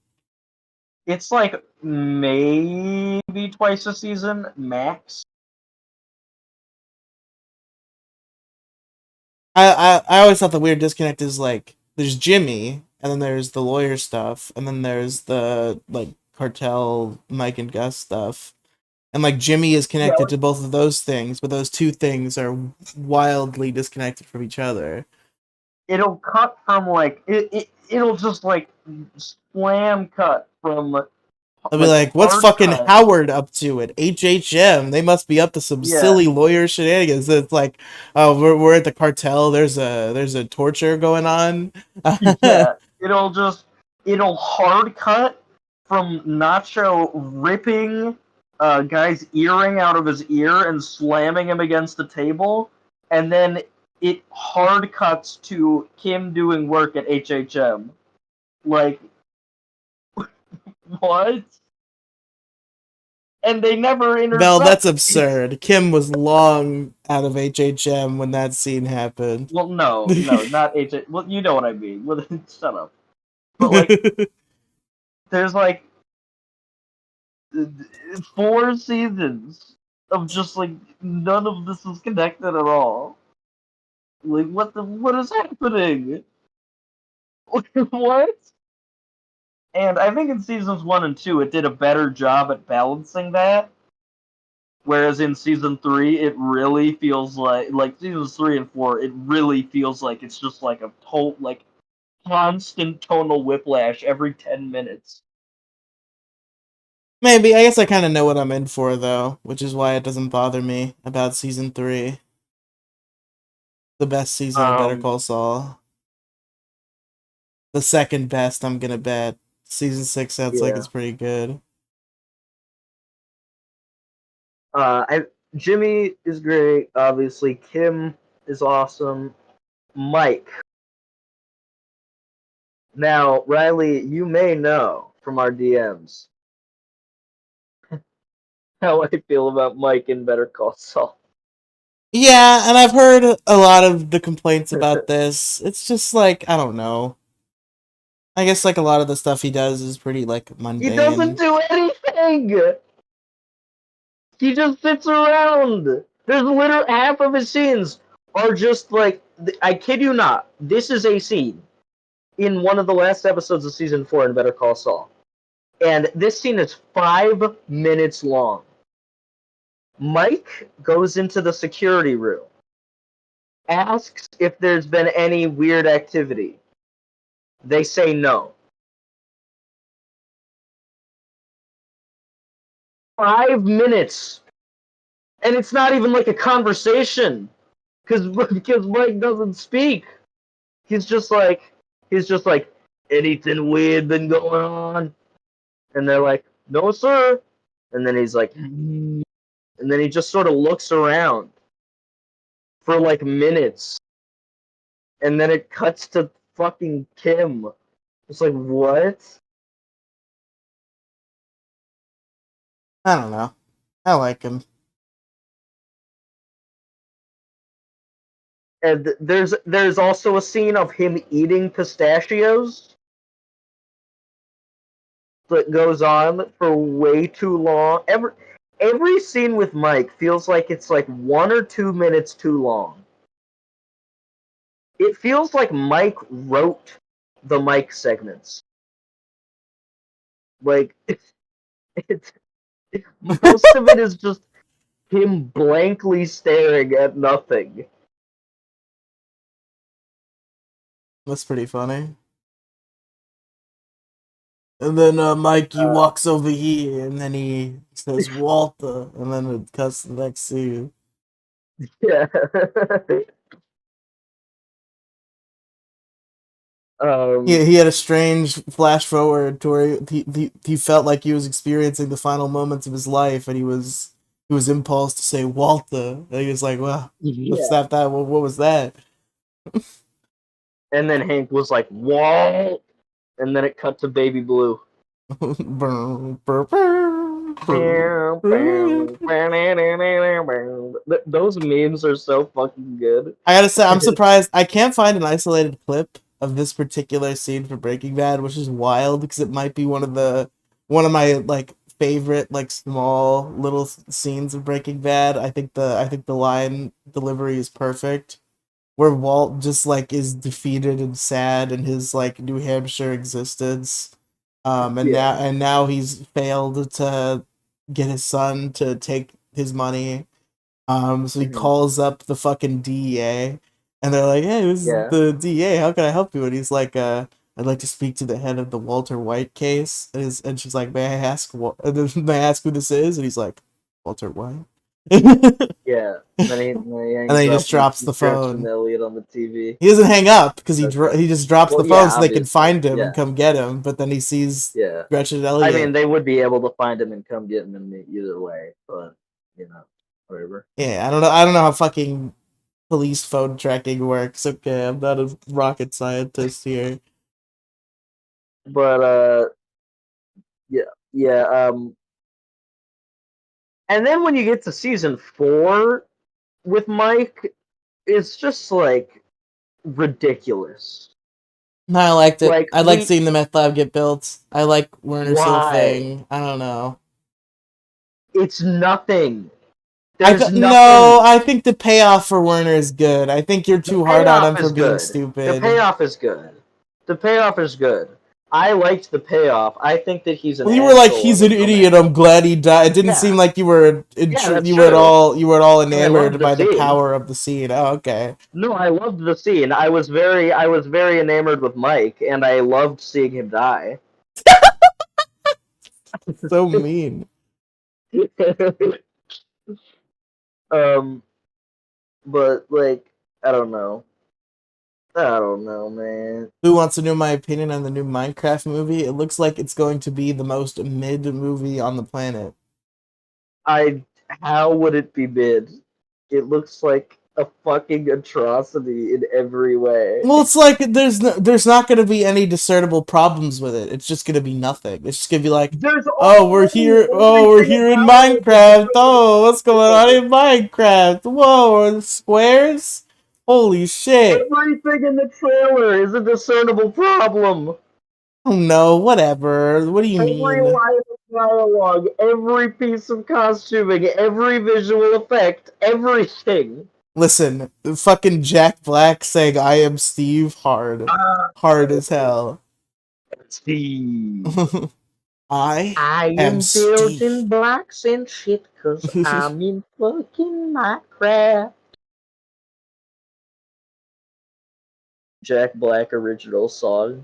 S3: It's like maybe twice a season max.
S1: I always thought the weird disconnect is like there's Jimmy, and then there's the lawyer stuff, and then there's the like cartel Mike and Gus stuff. And like Jimmy is
S3: Yeah,
S1: connected to both of those things, but those two things are wildly disconnected from each other.
S3: it'll cut from like it'll just like slam cut from
S1: I'll be
S3: like
S1: like, "What's
S3: hard
S1: fucking
S3: cut.
S1: Howard up to at HHM? They must be up to some
S3: Yeah,
S1: silly lawyer shenanigans." It's like, "Oh, we're at the cartel. There's a torture going on."
S3: yeah. It'll hard cut from Nacho ripping a guy's earring out of his ear and slamming him against the table, and then it hard cuts to Kim doing work at HHM. Like what? And they never
S1: Vel, that's
S3: intersect.
S1: absurd. Kim was long out of HHM when that scene happened.
S3: Well, no, not HH. Well, you know what I mean. Well, shut up. But like, there's like 4 seasons of just like none of this is connected at all. Like, what is happening? What? And I think in seasons 1 and 2, it did a better job at balancing that. Whereas in season 3, it really feels like seasons 3 and 4, it really feels like it's just like a like constant tonal whiplash every 10 minutes.
S1: Maybe. I guess I kind of know what I'm in for, though, which is why it doesn't bother me about season 3. The best season of Better
S3: Um,
S1: Call Saul. The second best, I'm gonna bet. Season 6 sounds like
S3: yeah.
S1: it's pretty good.
S3: I Jimmy is great. Obviously, Kim is awesome. Mike. Now, Riley, you may know from our DMs how I feel about Mike in Better Call Saul.
S1: Yeah, and I've heard a lot of the complaints about this. It's just like, I don't know. I guess like a lot of the stuff he does is pretty like
S3: He doesn't
S1: mundane.
S3: do anything. He just sits around. There's literally half of his scenes are just like, I kid you not. This is a scene in one of the last episodes of season 4 in Better Call Saul, and this scene is 5 minutes long. Mike goes into the security room, asks if there's been any weird activity. They say no. 5 minutes
S2: And it's not even like a conversation, because Mike doesn't speak. He's just like, anything weird been going on? And they're like, no, sir. And then he's like, and then he just sort of looks around for like minutes. And then it cuts to fucking Kim. It's like, what?
S1: I don't know. I like him.
S2: And there's also a scene of him eating pistachios that goes on for way too long. Every scene with Mike feels like it's like 1 or 2 minutes too long. It feels like Mike wrote the Mike segments. Like it's most of it is just him blankly staring at nothing.
S1: That's pretty funny. And then Mikey walks over here, and then he says Walter, and then it cuts to the next scene.
S2: Yeah.
S1: He had a strange flash forward to where he felt like he was experiencing the final moments of his life, and he was impulsed to say Walter. And he was like, "Well, what's
S2: yeah.
S1: that? What was that?"
S2: And then Hank was like, "Walt," and then it cut to Baby Blue. Those memes are so fucking good.
S1: I gotta say, I'm surprised. I can't find an isolated clip of this particular scene for Breaking Bad, which is wild because it might be one of my like favorite like small little scenes of Breaking Bad. I think the line delivery is perfect, where Walt just like is defeated and sad in his like New Hampshire existence, and now he's failed to get his son to take his money. So he calls up the fucking DEA, and they're like, "Hey, this is the DEA. How can I help you?" And he's like, "I'd like to speak to the head of the Walter White case." And she's like, "May I ask may I ask who this is?" And he's like, "Walter White."
S2: Yeah. And then he
S1: And
S2: hangs
S1: then he
S2: up
S1: just drops
S2: and
S1: the
S2: Gretchen
S1: phone.
S2: Elliott on the TV.
S1: He doesn't hang up because
S2: Okay.
S1: he just drops
S2: Well,
S1: the phone
S2: yeah,
S1: so they can
S2: obviously.
S1: find him and
S2: Yeah.
S1: come get him. But then he sees
S2: Yeah.
S1: Gretchen
S2: I
S1: Elliott.
S2: mean, they would be able to find him and come get him in either way, but you know, whatever.
S1: Yeah, I don't know. I don't know how fucking police phone tracking works. Okay, I'm not a rocket scientist here.
S2: But yeah. And then when you get to season 4 with Mike, it's just like ridiculous.
S1: No, I liked it.
S2: Like
S1: I like seeing the meth lab get built. I like Werner still a
S2: why?
S1: thing. I don't know.
S2: It's nothing.
S1: I
S2: There's
S1: no,
S2: nothing.
S1: I think the payoff for Werner is good. I think you're
S2: The
S1: too hard on him
S2: payoff
S1: for
S2: is
S1: being
S2: good. The
S1: stupid.
S2: payoff is good. The payoff is good. I liked the payoff. I think that he's an
S1: Well, you were like,
S2: asshole
S1: he's
S2: and
S1: an
S2: a
S1: idiot.
S2: dumbass.
S1: I'm glad he died. It didn't
S2: Yeah.
S1: seem like you were
S2: Yeah, that's
S1: you were
S2: true.
S1: at all
S2: And I loved
S1: enamored
S2: the
S1: by the
S2: scene.
S1: power of the scene. Oh, okay.
S2: No, I loved the scene. I was very enamored with Mike, and I loved seeing him die.
S1: So mean.
S2: um, but like, I don't know. I don't know, man.
S1: Who wants to know my opinion on the new Minecraft movie? It looks like it's going to be the most mid movie on the planet.
S2: How would it be mid? It looks like a fucking atrocity in every way.
S1: Well, it's like there's not going to be any discernible problems with it. It's just going to be nothing. It's just going to be like, oh, we're here. Oh, we're here in Minecraft. Oh, what's going on in Minecraft? Whoa, squares? Holy shit.
S2: Everything in the trailer is a discernible problem.
S1: Oh no, whatever. What do you
S2: Every
S1: mean?
S2: line of dialogue, every piece of costuming, every visual effect, everything.
S1: Listen, fucking Jack Black saying I am Steve hard. Hard as hell.
S2: Steve.
S1: I
S2: I
S1: am
S2: am
S1: Steve.
S2: building blocks and shit cause I'm in fucking Minecraft. Jack Black original song.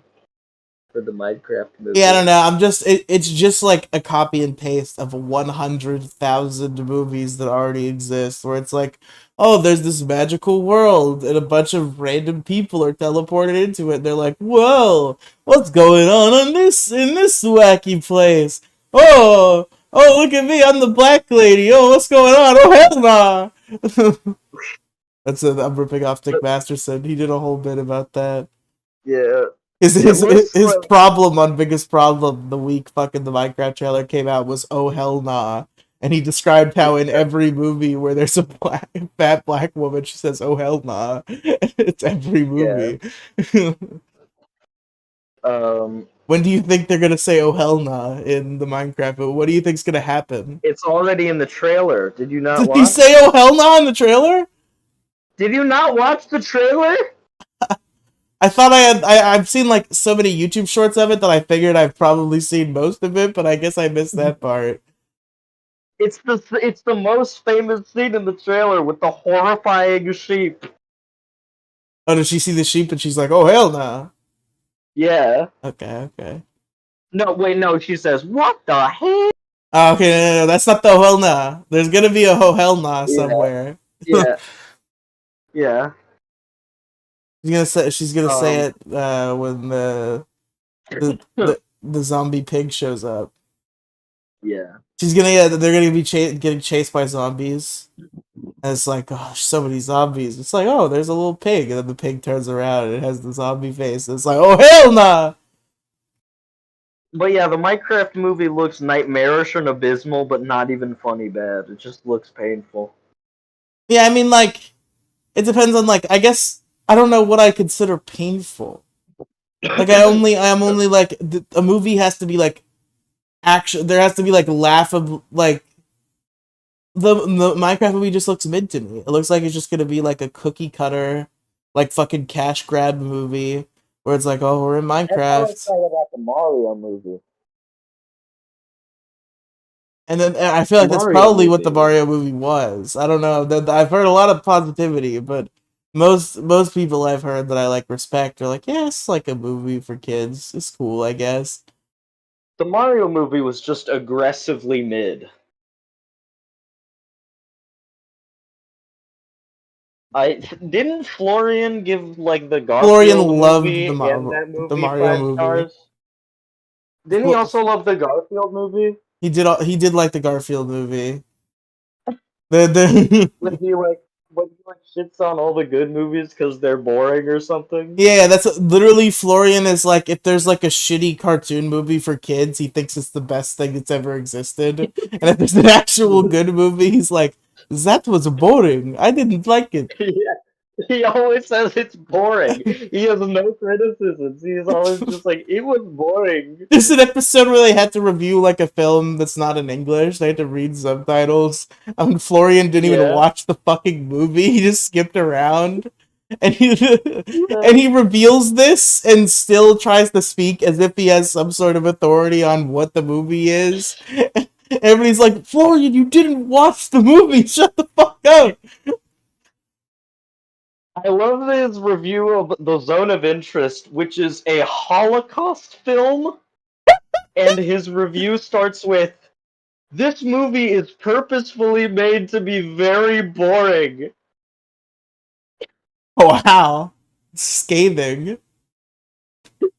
S2: for the Minecraft movie.
S1: Yeah, I don't know. It's just like a copy and paste of 100,000 movies that already exist, where it's like, oh, there's this magical world, and a bunch of random people are teleported into it. And they're like, whoa, what's going on in this wacky place? Oh, look at me, I'm the black lady. Oh, what's going on? Oh, hell nah. I'm ripping off Dick Masterson. He did a whole bit about that.
S2: Yeah.
S1: His
S2: It
S1: his
S2: looks
S1: his
S2: like
S1: problem on Biggest Problem the week fucking the Minecraft trailer came out was oh hell nah, and he described how in every movie where there's a fat black woman she says oh hell nah. It's every
S2: yeah.
S1: movie.
S2: Um,
S1: When do you think they're gonna say oh hell nah in the Minecraft? But what do you think's gonna happen?
S2: it's already in the trailer. Did you not
S1: Did he
S2: watch?
S1: say oh hell nah in the trailer?
S2: Did you not watch the trailer?
S1: I thought I've seen like so many YouTube shorts of it that I figured I've probably seen most of it, but I guess I missed that part.
S2: It's the most famous scene in the trailer with the horrifying sheep.
S1: Oh, does she see the sheep and she's like, oh hell nah.
S2: Yeah.
S1: Okay.
S2: No, wait, no. She says, "What the hell?"
S1: Oh, okay, no, that's not the oh hell nah. There's gonna be a oh hell nah
S2: Yeah.
S1: somewhere.
S2: Yeah. Yeah.
S1: She's gonna say
S2: Um.
S1: it when the zombie pig shows up.
S2: Yeah.
S1: They're gonna be getting chased by zombies. And it's like, oh, so many zombies. It's like, oh, there's a little pig, and then the pig turns around and it has the zombie face. It's like, oh hell nah.
S2: But yeah, the Minecraft movie looks nightmarish and abysmal, but not even funny bad. It just looks painful.
S1: Yeah, I mean, like, it depends on like, I guess I don't know what I consider painful. Like, I'm only like a movie has to be like action. There has to be like laughable. Like the Minecraft movie just looks mid to me. It looks like it's just gonna be like a cookie cutter, like fucking cash grab movie where it's like, oh, we're in
S2: That's how I
S1: Minecraft.
S2: felt about the Mario movie.
S1: And then I feel
S2: The
S1: like that's
S2: Mario
S1: probably what
S2: movie.
S1: the Mario movie was. I don't know. I've heard a lot of positivity, but most people I've heard that I like respect are like, yeah, it's like a movie for kids. It's cool, I guess.
S2: The Mario movie was just aggressively mid. I didn't Florian give like the
S1: Florian
S2: Garfield
S1: loved
S2: movie and that
S1: the
S2: movie
S1: Mario
S2: five
S1: movie.
S2: stars? Didn't he also love the Garfield movie?
S1: He did like the Garfield movie. The
S2: When he like shits on all the good movies because they're boring or something?
S1: Yeah, that's literally Florian is like if there's like a shitty cartoon movie for kids, he thinks it's the best thing that's ever existed. And if there's an actual good movie, he's like, that was boring. I didn't like it.
S2: Yeah. He always says it's boring. He has no criticisms. He's always just like, it was boring.
S1: There's an episode where they had to review like a film that's not in English. They had to read subtitles. Florian didn't even
S2: Yeah.
S1: watch the fucking movie. He just skipped around. And he
S2: Yeah.
S1: and he reveals this and still tries to speak as if he has some sort of authority on what the movie is. Everybody's like, Florian, you didn't watch the movie. Shut the fuck up.
S2: I love his review of The Zone of Interest, which is a Holocaust film. And his review starts with, "This movie is purposefully made to be very boring."
S1: Wow. Scathing.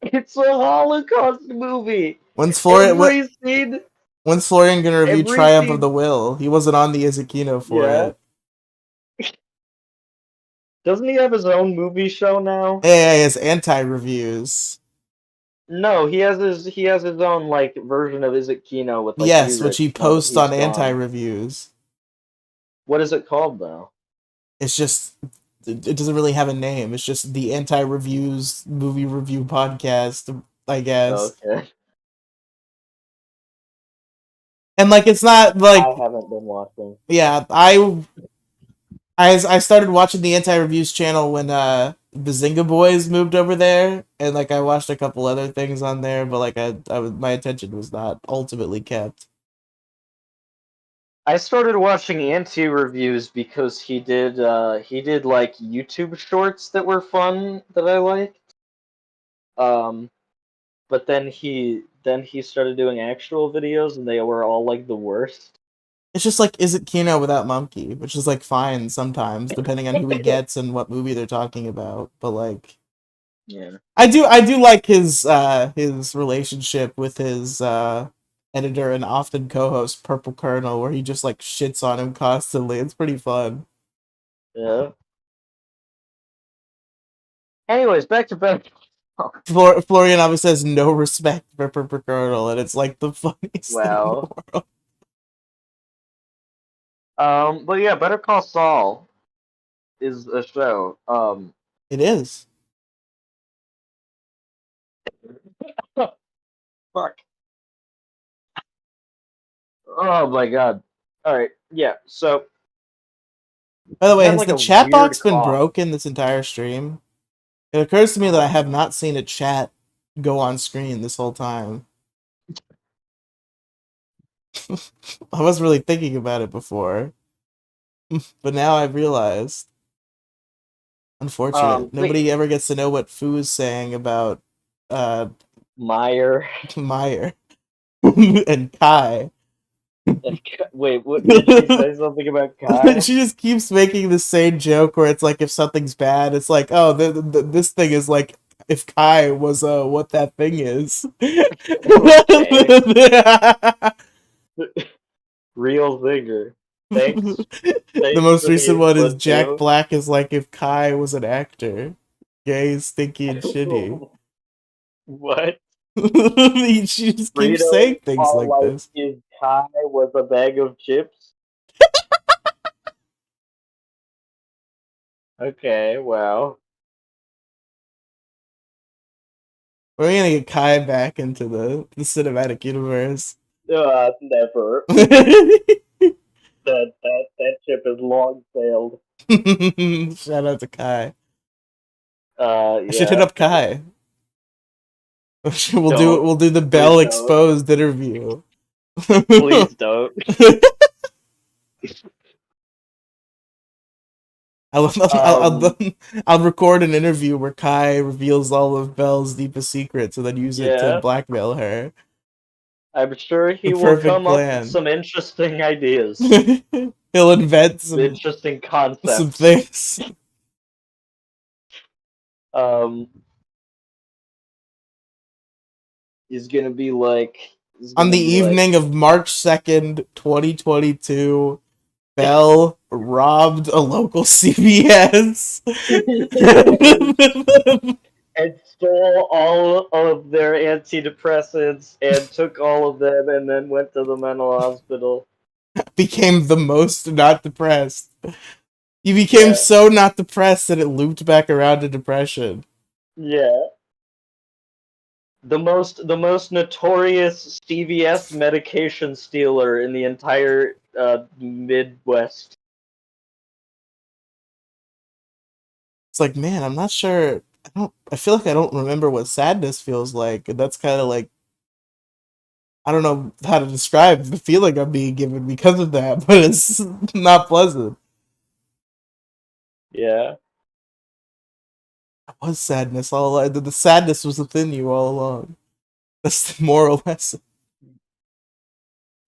S2: It's a Holocaust movie.
S1: When's Florian
S2: Every scene,
S1: when's Florian gonna review
S2: every
S1: Triumph of
S2: scene,
S1: the Will? He wasn't on the Izukino for
S2: yeah.
S1: it.
S2: Doesn't he have his own movie show now?
S1: Yeah, he has anti-reviews.
S2: No, he has his own like version of Is It Kino with like
S1: Yes, which
S2: lyrics
S1: he
S2: now that
S1: posts
S2: he's
S1: on
S2: gone.
S1: anti-reviews.
S2: What is it called though?
S1: It's just it doesn't really have a name. It's just the anti-reviews movie review podcast, I guess.
S2: Okay.
S1: And like it's not
S2: I
S1: like
S2: haven't been watching.
S1: yeah, I started watching the anti-reviews channel when the Zynga Boys moved over there, and like I watched a couple other things on there, but like my attention was not ultimately kept.
S2: I started watching anti reviews because he did like YouTube shorts that were fun that I liked. Um but then he started doing actual videos, and they were all like the worst.
S1: It's just like, is it Kino without Monkey? Which is like fine sometimes, depending on who he gets and what movie they're talking about. But like,
S2: Yeah.
S1: I do like his relationship with his editor and often co-host Purple Colonel, where he just like shits on him constantly. It's pretty fun.
S2: Yeah. Anyways, back to Better.
S1: Florian obviously has no respect for Purple Colonel, and it's like the funniest thing in the
S2: Well,
S1: world.
S2: but yeah, Better Call Saul is a show.
S1: It is.
S2: Fuck. Oh my god. All right. Yeah. So
S1: By the
S2: I
S1: way,
S2: have
S1: has
S2: like
S1: the
S2: a
S1: chat
S2: weird
S1: box been
S2: cough.
S1: broken this entire stream? It occurs to me that I have not seen a chat go on screen this whole time. I wasn't really thinking about it before, but now I've realized. Unfortunate.
S2: Wait,
S1: Nobody ever gets to know what Fu is saying about uh
S2: Meyer.
S1: Meyer and Kai.
S2: Wait, what did she say something about Kai?
S1: She just keeps making the same joke where it's like if something's bad, it's like, oh, this thing is like if Kai was what that thing is.
S2: Okay. Real zinger. Thanks.
S1: The
S2: Thanks
S1: most
S2: for the
S1: recent one is
S2: input
S1: Jack
S2: too.
S1: Black is like if Kai was an actor. Gay, stinky, and shitty.
S2: What?
S1: She just keeps
S2: Fritos
S1: saying things
S2: are
S1: like
S2: like
S1: this.
S2: if Kai was a bag of chips? Okay, well.
S1: We're gonna get Kai back into the cinematic universe.
S2: Never. That chip is long sailed.
S1: Shout out to Kai. I should hit
S2: Yeah.
S1: up Kai.
S2: Don't.
S1: We'll do the
S2: Please
S1: Bell
S2: don't.
S1: exposed interview.
S2: Please don't. Um,
S1: I'll record an interview where Kai reveals all of Belle's deepest secrets and then use it to
S2: yeah.
S1: blackmail her.
S2: I'm sure
S1: The
S2: he will
S1: perfect
S2: come up with
S1: plan.
S2: some interesting ideas.
S1: He'll invent
S2: Interesting
S1: some
S2: concepts.
S1: things.
S2: Um, he's gonna be like, he's
S1: On
S2: gonna
S1: the
S2: be like,
S1: evening of March 2nd, 2022, Bell robbed a local CVS.
S2: and stole all of their antidepressants and took all of them and then went to the mental hospital.
S1: Became the most not depressed. He became
S2: Yeah,
S1: so not depressed that it looped back around to depression.
S2: yeah. The most notorious CVS medication stealer in the entire Midwest.
S1: It's like, man, I'm not sure. I feel like I don't remember what sadness feels like. And that's kind of like, I don't know how to describe the feeling I'm being given because of that, but it's not pleasant.
S2: Yeah.
S1: It was sadness all along. The sadness was within you all along. That's the moral lesson.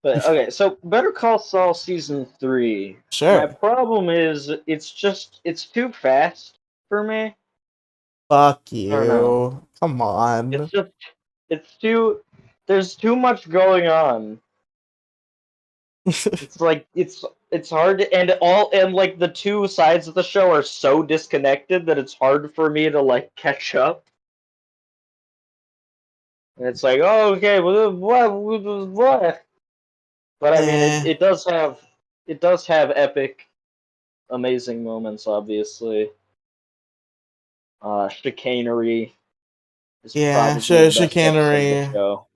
S2: But okay, so Better Call Saul season 3. My
S1: Sure.
S2: problem is it's too fast for me.
S1: Fuck
S2: I don't know.
S1: you. Come
S2: It's
S1: on.
S2: just it's too there's too much going on. It's like it's hard to, and like the two sides of the show are so disconnected that it's hard for me to like catch up. And it's like, oh, okay, well, what? But I mean,
S1: Eh.
S2: it does have epic, amazing moments. Obviously, chicanery is
S1: Yeah,
S2: probably the best episode of the
S1: chicanery.
S2: show.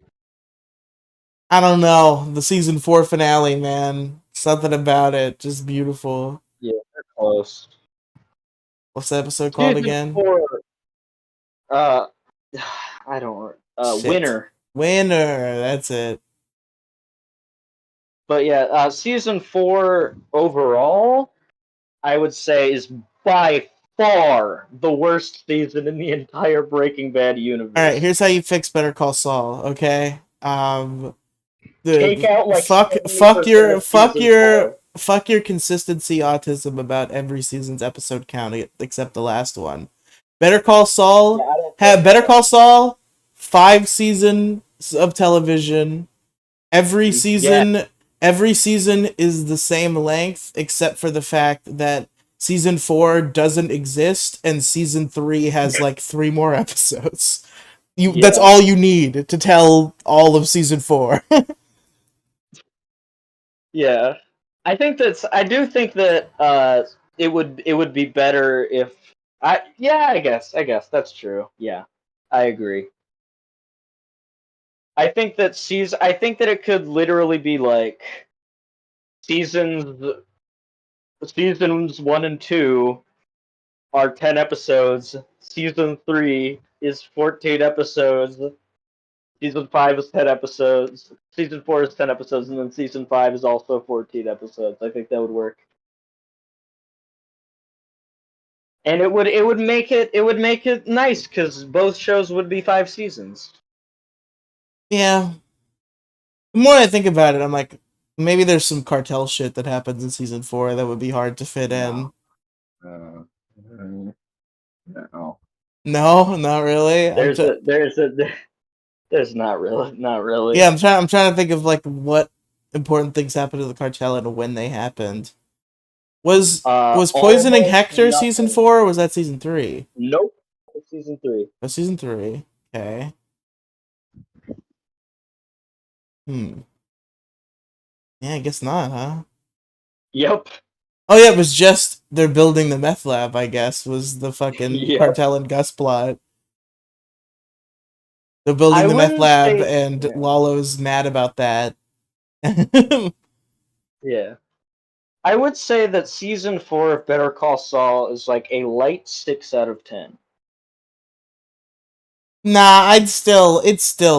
S1: I don't know. The season 4 finale, man. Something about it. Just beautiful.
S2: Yeah, they're close.
S1: What's the episode called
S2: Season
S1: again?
S2: 4, uh, I don't,
S1: Shit.
S2: winner.
S1: Winner. That's it.
S2: But yeah, season 4 overall, I would say is by far the worst season in the entire Breaking Bad universe.
S1: All right, here's how you fix Better Call Saul. Okay,
S2: Take
S1: the
S2: out like
S1: fuck
S2: 70% of season 4.
S1: fuck your consistency autism about every season's episode count except the last one. Better Call
S2: Yeah,
S1: Saul
S2: I don't
S1: have
S2: care
S1: Better
S2: about
S1: Call Saul 5 seasons of television. Every
S2: that. Yeah,
S1: season is the same length except for the fact that season 4 doesn't exist and season 3 has like 3 more episodes. That's
S2: yeah,
S1: all you need to tell all of season 4.
S2: yeah. I do think that it would be better if I guess that's true. Yeah. I agree. I think that it could literally be like seasons seasons 1 and 2 are 10 episodes. Season 3 is 14 episodes. Season 5 is 10 episodes. Season 4 is 10 episodes, and then season 5 is also 14 episodes. I think that would work. And it would make it nice because both shows would be 5 seasons.
S1: Yeah. The more I think about it, I'm like, maybe there's some cartel shit that happens in season 4 that would be hard to fit in.
S3: No. No.
S1: No, not really.
S2: There's not really.
S1: Yeah, I'm trying to think of like what important things happened to the cartel and when they happened. Was poisoning
S2: Almost
S1: Hector season
S2: nothing.
S1: 4 or was that season 3?
S2: Nope. It's season 3.
S1: Oh, season 3. Okay. Hmm. Yeah, I guess not, huh?
S2: Yep.
S1: Oh yeah, it was just they're building the meth lab, I guess, was the fucking
S2: Yep.
S1: cartel and Gus plot. They're
S2: I
S1: building the meth
S2: wouldn't
S1: lab
S2: say.
S1: and
S2: Yeah.
S1: Lalo's mad about that.
S2: Yeah. I would say that season 4 of Better Call Saul is like a light 6 out of 10.
S1: Nah, it's still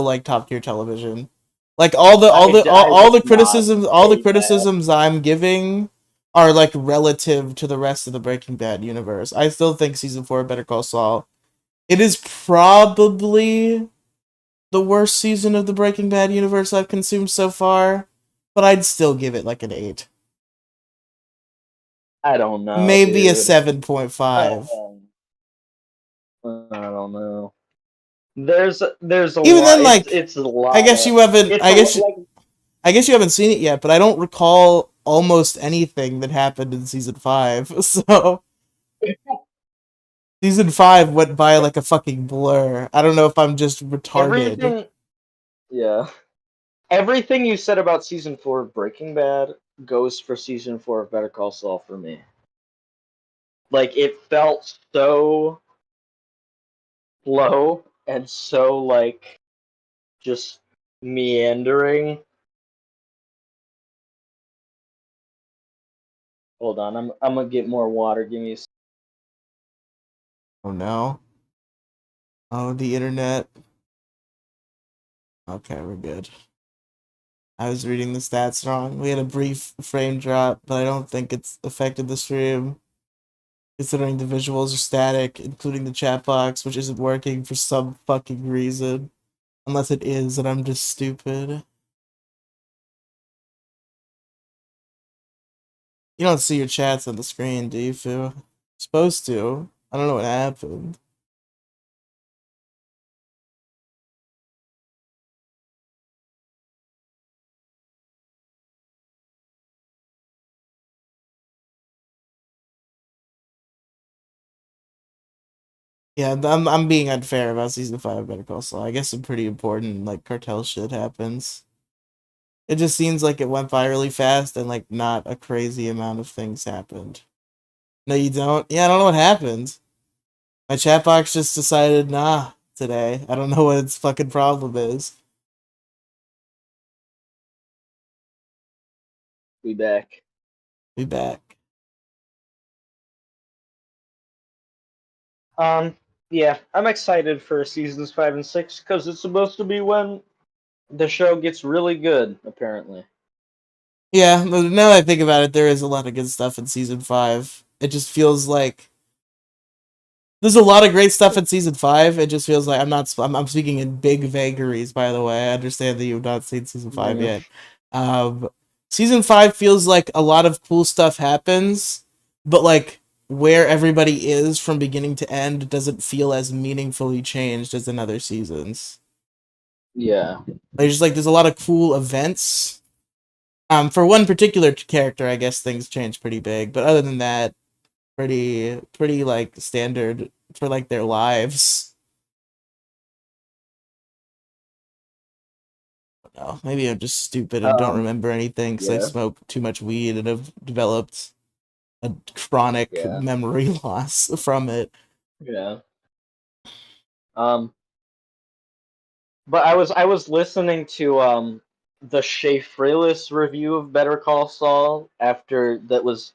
S1: like top tier television. Like all the
S2: Not
S1: criticisms
S2: say that.
S1: I'm giving are like relative to the rest of the Breaking Bad universe. I still think season 4 of Better Call Saul. It is probably the worst season of the Breaking Bad universe I've consumed so far, but I'd still give it like an 8.
S2: I don't know,
S1: Maybe a
S2: dude.
S1: 7.5.
S2: I don't know. There's a
S1: Even
S2: lot.
S1: then
S2: It's
S1: like
S2: it's a lot of. It's a like
S1: I guess you haven't seen it yet, but I don't recall almost anything that happened in season 5. So season 5 went by like a fucking blur. I don't know if I'm just retarded.
S2: everything. Yeah, everything you said about season 4 of Breaking Bad goes for season 4 of Better Call Saul for me. Like it felt so slow and so like just meandering. Hold on, I'm gonna get more water. Give me.
S1: Oh no. Oh, the internet. Okay, we're good. I was reading the stats wrong. We had a brief frame drop, but I don't think it's affected the stream. Considering the visuals are static, including the chat box, which isn't working for some fucking reason. Unless it is, and I'm just stupid. You don't see your chats on the screen, do you, Fu? Supposed to. I don't know what happened. Yeah, I'm being unfair about season 5 of Better Call Saul. I guess some pretty important like cartel shit happens. It just seems like it went by really fast and like not a crazy amount of things happened. No, you don't? Yeah, I don't know what happened. My chat box just decided nah today. I don't know what its fucking problem is.
S2: Be back.
S1: Be back.
S2: Yeah, I'm excited for seasons 5 and 6 because it's supposed to be when the show gets really good, apparently.
S1: Yeah, now that I think about it, there is a lot of good stuff in season 5. It just feels like There's a lot of great stuff in season 5. It just feels like I'm speaking in big vagaries. By the way, I understand that you've not seen season 5
S2: Mm,
S1: yet. Um, season 5 feels like a lot of cool stuff happens, but like where everybody is from beginning to end doesn't feel as meaningfully changed as in other seasons.
S2: yeah.
S1: There's a lot of cool events. For one particular character, I guess things change pretty big, but other than that, pretty like standard for like their lives. No, maybe I'm just stupid and don't
S2: Um,
S1: remember anything because I
S2: yeah,
S1: smoke too much weed and have developed a chronic
S2: yeah,
S1: memory loss from it.
S2: yeah. Um, but I was listening to the Shea Freilis review of Better Call Saul after that was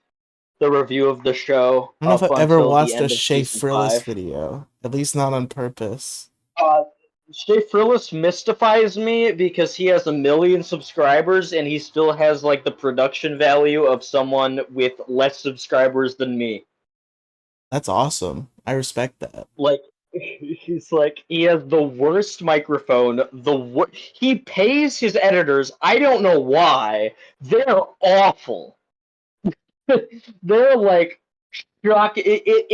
S2: the review of the show
S1: I don't know if
S2: up
S1: I've ever
S2: until the
S1: watched a
S2: end of
S1: Shea
S2: season
S1: Frillis
S2: 5.
S1: video, at least not on purpose.
S2: Uh, Shea Freilis mystifies me because he has 1 million subscribers and he still has like the production value of someone with less subscribers than me.
S1: That's awesome. I respect that.
S2: Like he's like he has the worst microphone. He pays his editors. I don't know why. They're awful. They're like shock.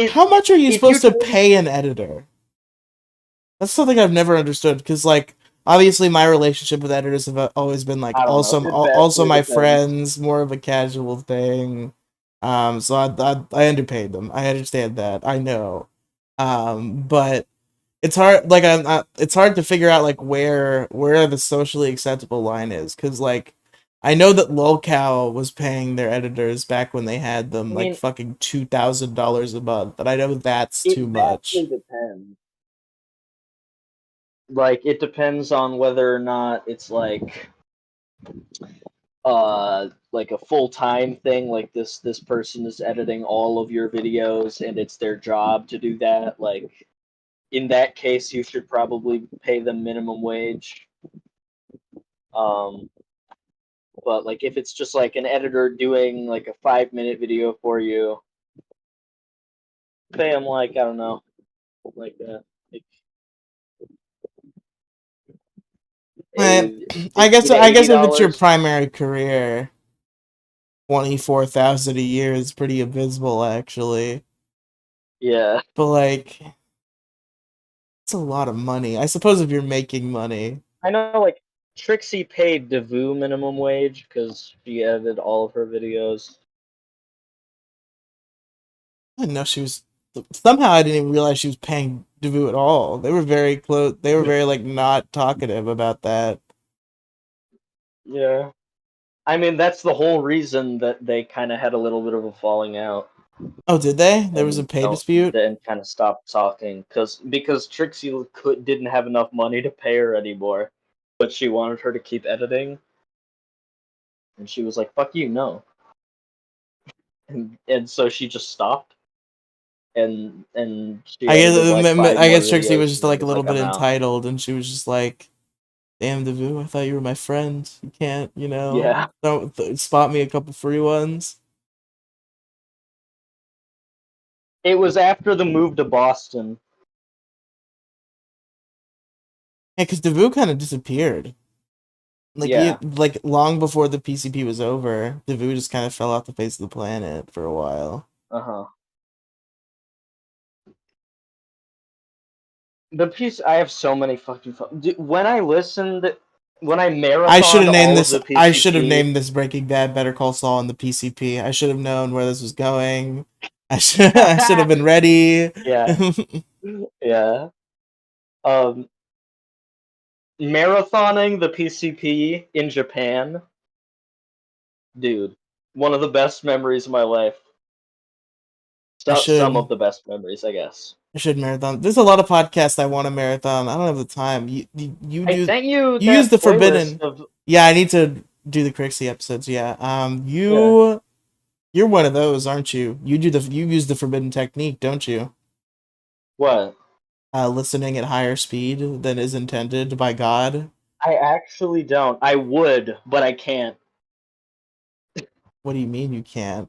S1: How much are you
S2: If you
S1: supposed to
S2: told
S1: pay an editor? That's something I've never understood because, like, obviously my relationship with editors have always been like
S2: I don't know. It
S1: also
S2: vastly
S1: my
S2: depends.
S1: friends, more of a casual thing. So I underpaid them. I understand that. I know. But it's hard. Like it's hard to figure out like where the socially acceptable line is because like I know that lolcow was paying their editors back when they had them
S2: I
S1: like
S2: mean,
S1: fucking $2,000 a month, and I know that's
S2: it
S1: too
S2: vastly
S1: much.
S2: depends. Like it depends on whether or not it's like a full-time thing, like this person is editing all of your videos and it's their job to do that. Like in that case you should probably pay them minimum wage. um but like if it's just like an editor doing like a 5-minute video for you, pay them like, I don't know, like like
S1: Eh,
S2: a
S1: I guess
S2: 60 to
S1: I
S2: 80
S1: guess if it's your
S2: dollars
S1: primary career, 24,000 a year is pretty abysmal actually.
S2: Yeah,
S1: But like it's a lot of money. I suppose if you're making money.
S2: I know. Like Trixie paid Devu minimum wage because she edited all of her videos.
S1: I didn't know she was. Somehow I didn't even realize she was paying Devu at all. They were very close. They were very like not talkative about that.
S2: Yeah. I mean, that's the whole reason that they kind of had a little bit of a falling out
S1: Oh, did they? There was a
S2: and
S1: pay
S2: don't
S1: dispute.
S2: then kind of stopped talking because Trixie didn't have enough money to pay her anymore, but she wanted her to keep editing, and she was like, "Fuck you, no," and so she just stopped, and she edited like 5
S1: I
S2: more
S1: guess Trixie
S2: videos,
S1: was
S2: and
S1: just
S2: then
S1: like a
S2: was
S1: little
S2: like,
S1: bit
S2: "I'm out."
S1: entitled, and she was just like, "Damn, Devu, I thought you were my friend. You can't,
S2: Yeah.
S1: don't spot me a couple free ones."
S2: It was after the move to Boston.
S1: Yeah, because Devu kind of disappeared. Like
S2: Yeah.
S1: like long before the PCP was over, Devu just kind of fell off the face of the planet for a while.
S2: Uh huh. The piece. I have so many fucking. When I listened, when I marathoned all of the
S1: I should have
S2: PCP.
S1: named this Breaking Bad Better Call Saul on the PCP. I should have known where this was going. I should have been ready.
S2: Yeah. Yeah. Um, Marathoning the PCP in Japan, dude. One of the best memories of my life.
S1: I
S2: Some
S1: should
S2: of the best memories, I guess.
S1: I should marathon. There's a lot of podcasts I want to marathon. I don't have the time.
S2: I sent you
S1: You use
S2: that
S1: the
S2: playlist
S1: forbidden.
S2: of.
S1: Yeah, I need to do the Crixie episodes. Yeah.
S2: Yeah.
S1: You're one of those, aren't you? You use the forbidden technique, don't you?
S2: What?
S1: Listening at higher speed than is intended by God.
S2: I actually don't. I would, but I can't.
S1: What do you mean you can't?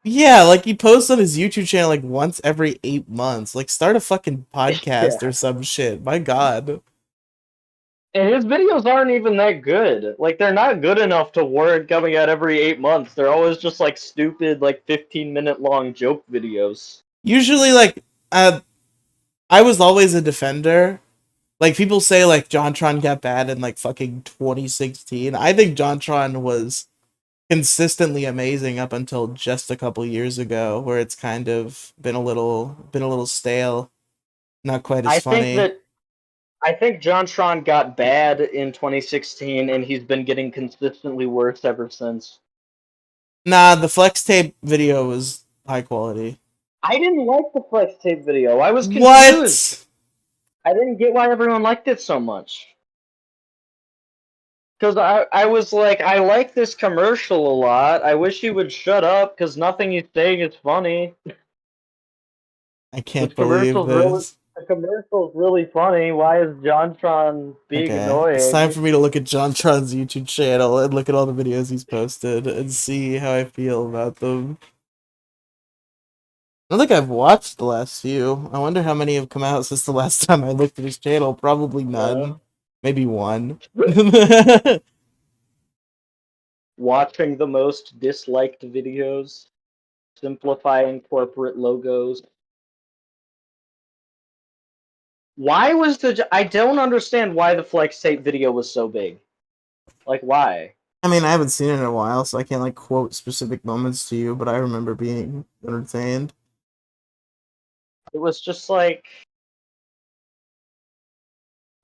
S1: Yeah, like he posts on his YouTube channel like once every 8 months. Like start a fucking podcast or
S2: Yeah.
S1: some shit. My God.
S2: And his videos aren't even that good. Like, they're not good enough to warrant coming out every 8 months. They're always just like stupid, like 15-minute long joke videos.
S1: Usually, like, I was always a defender. Like people say, like JonTron got bad in like fucking 2016. I think JonTron was consistently amazing up until just a couple years ago, where it's kind of been a little stale, not quite as
S2: I think
S1: funny.
S2: that I think John Tron got bad in 2016, and he's been getting consistently worse ever since.
S1: Nah, the flex tape video was high quality.
S2: I didn't like the flex tape video. I was confused.
S1: What?
S2: I didn't get why everyone liked it so much. Because I was like, I like this commercial a lot. I wish he would shut up because nothing he's saying is funny.
S1: I can't believe
S2: Really,
S1: this.
S2: the commercial's really funny. Why is JonTron being
S1: Okay, it's time
S2: annoying?
S1: for me to look at JonTron's YouTube channel and look at all the videos he's posted and see how I feel about them. I don't think I've watched the last few. I wonder how many have come out since the last time I looked at his channel. Probably
S2: Yeah.
S1: none. Maybe one.
S2: Watching the most disliked videos, simplifying corporate logos. Why was I don't understand why the flex tape video was so big. Like, why?
S1: I mean, I haven't seen it in a while, so I can't like quote specific moments to you, but I remember being entertained.
S2: It was just like,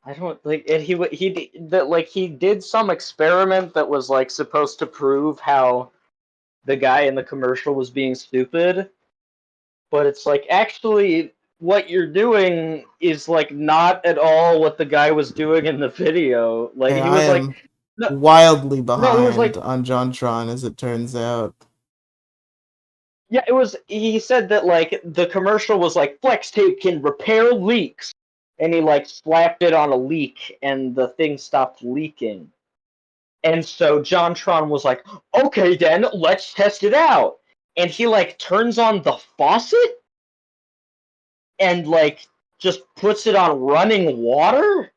S2: I don't like, and he did some experiment that was like supposed to prove how the guy in the commercial was being stupid, but it's like actually what you're doing is like not at all what the guy was doing in the video. Like
S1: Hey,
S2: he
S1: I
S2: was like,
S1: am
S2: no,
S1: wildly
S2: no, it was
S1: behind
S2: like,
S1: on JonTron, as it turns out.
S2: yeah, it was. He said that like the commercial was like flex tape can repair leaks, and he like slapped it on a leak, and the thing stopped leaking. And so JonTron was like, okay, then let's test it out. And he like turns on the faucet and like just puts it on running water,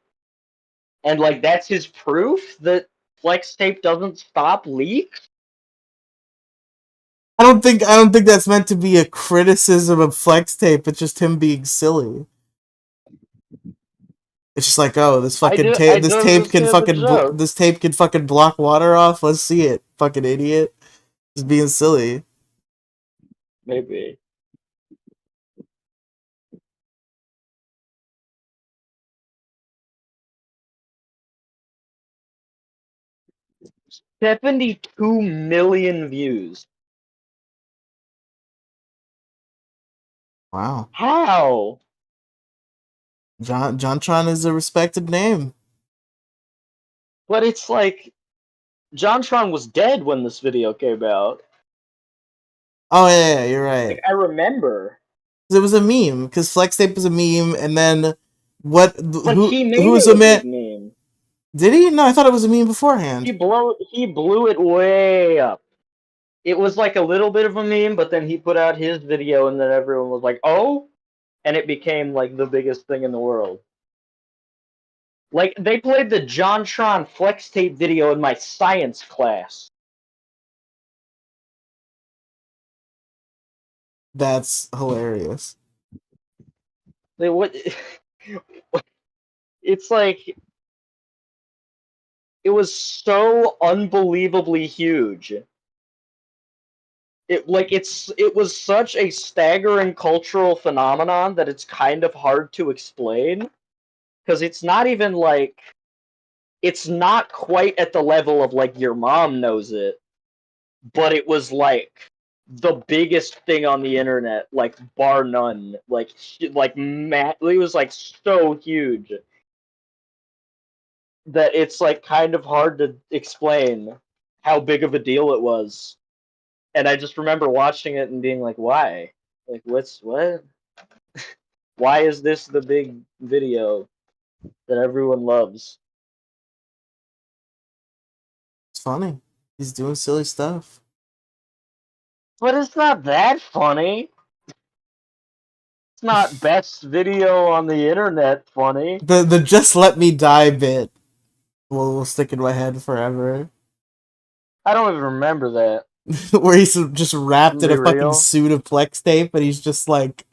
S2: and like that's his proof that flex tape doesn't stop leaks.
S1: I don't think that's meant to be a criticism of flex tape. It's just him being silly. It's just like, oh, this fucking
S2: I
S1: tape,
S2: don't understand the joke.
S1: this tape can fucking block water off. Let's see it, fucking idiot. Just being silly.
S2: Maybe. $72 million views.
S1: Wow,
S2: How?
S1: JonTron is a respected name.
S2: But it's like JonTron was dead when this video came out.
S1: Oh yeah, you're right.
S2: Like I remember.
S1: It was a meme because flex tape was a meme, and then what?
S2: But he
S1: Who
S2: made
S1: was
S2: it
S1: a
S2: a
S1: man?
S2: big meme.
S1: Did he? No, I thought it was a meme beforehand.
S2: He blew it way up. It was like a little bit of a meme, but then he put out his video and then everyone was like, "Oh," and it became like the biggest thing in the world. Like they played the JonTron flex tape video in my science class.
S1: That's hilarious.
S2: They what it's like it was so unbelievably huge. It was such a staggering cultural phenomenon that it's kind of hard to explain because it's not even like it's not quite at the level of like your mom knows it, but it was like the biggest thing on the internet, like bar none. It was like so huge that it's like kind of hard to explain how big of a deal it was. And I just remember watching it and being like, why? Like, what? Why is this the big video that everyone loves?
S1: It's funny. He's doing silly stuff.
S2: But it's not that funny. It's not best video on the internet funny.
S1: The "Just Let Me Die" bit will stick in my head forever.
S2: I don't even remember that.
S1: Where he's just wrapped in
S2: Be
S1: a fucking
S2: real.
S1: suit of Plex tape, and he's just like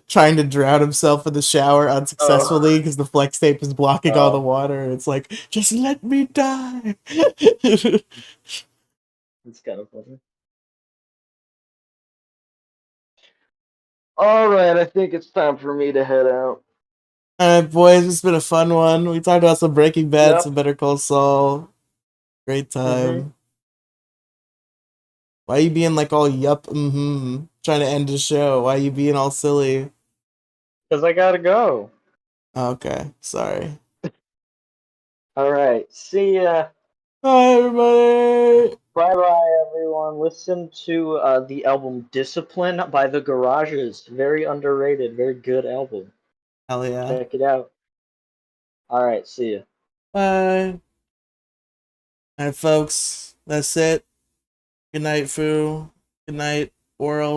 S1: trying to drown himself in the shower unsuccessfully because the Flex tape is blocking all the water. And it's like, just let me die.
S2: It's kind of funny. Alright, I think it's time for me to head out.
S1: Alright, boys, it's been a fun one. We talked about some Breaking Bad,
S2: Yep.
S1: some Better Call Saul. Great time. Why are you being like all yup, trying to end the show? Why are you being all silly?
S2: Because I gotta go.
S1: Okay, sorry.
S2: Alright, see ya.
S1: Bye, everybody.
S2: Bye bye, everyone. Listen to the album Discipline by The Garages. Very underrated, very good album.
S1: Hell yeah.
S2: Check it out. Alright, see ya.
S1: Bye. Alright, folks. That's it. Good night, Foo. Good night, world.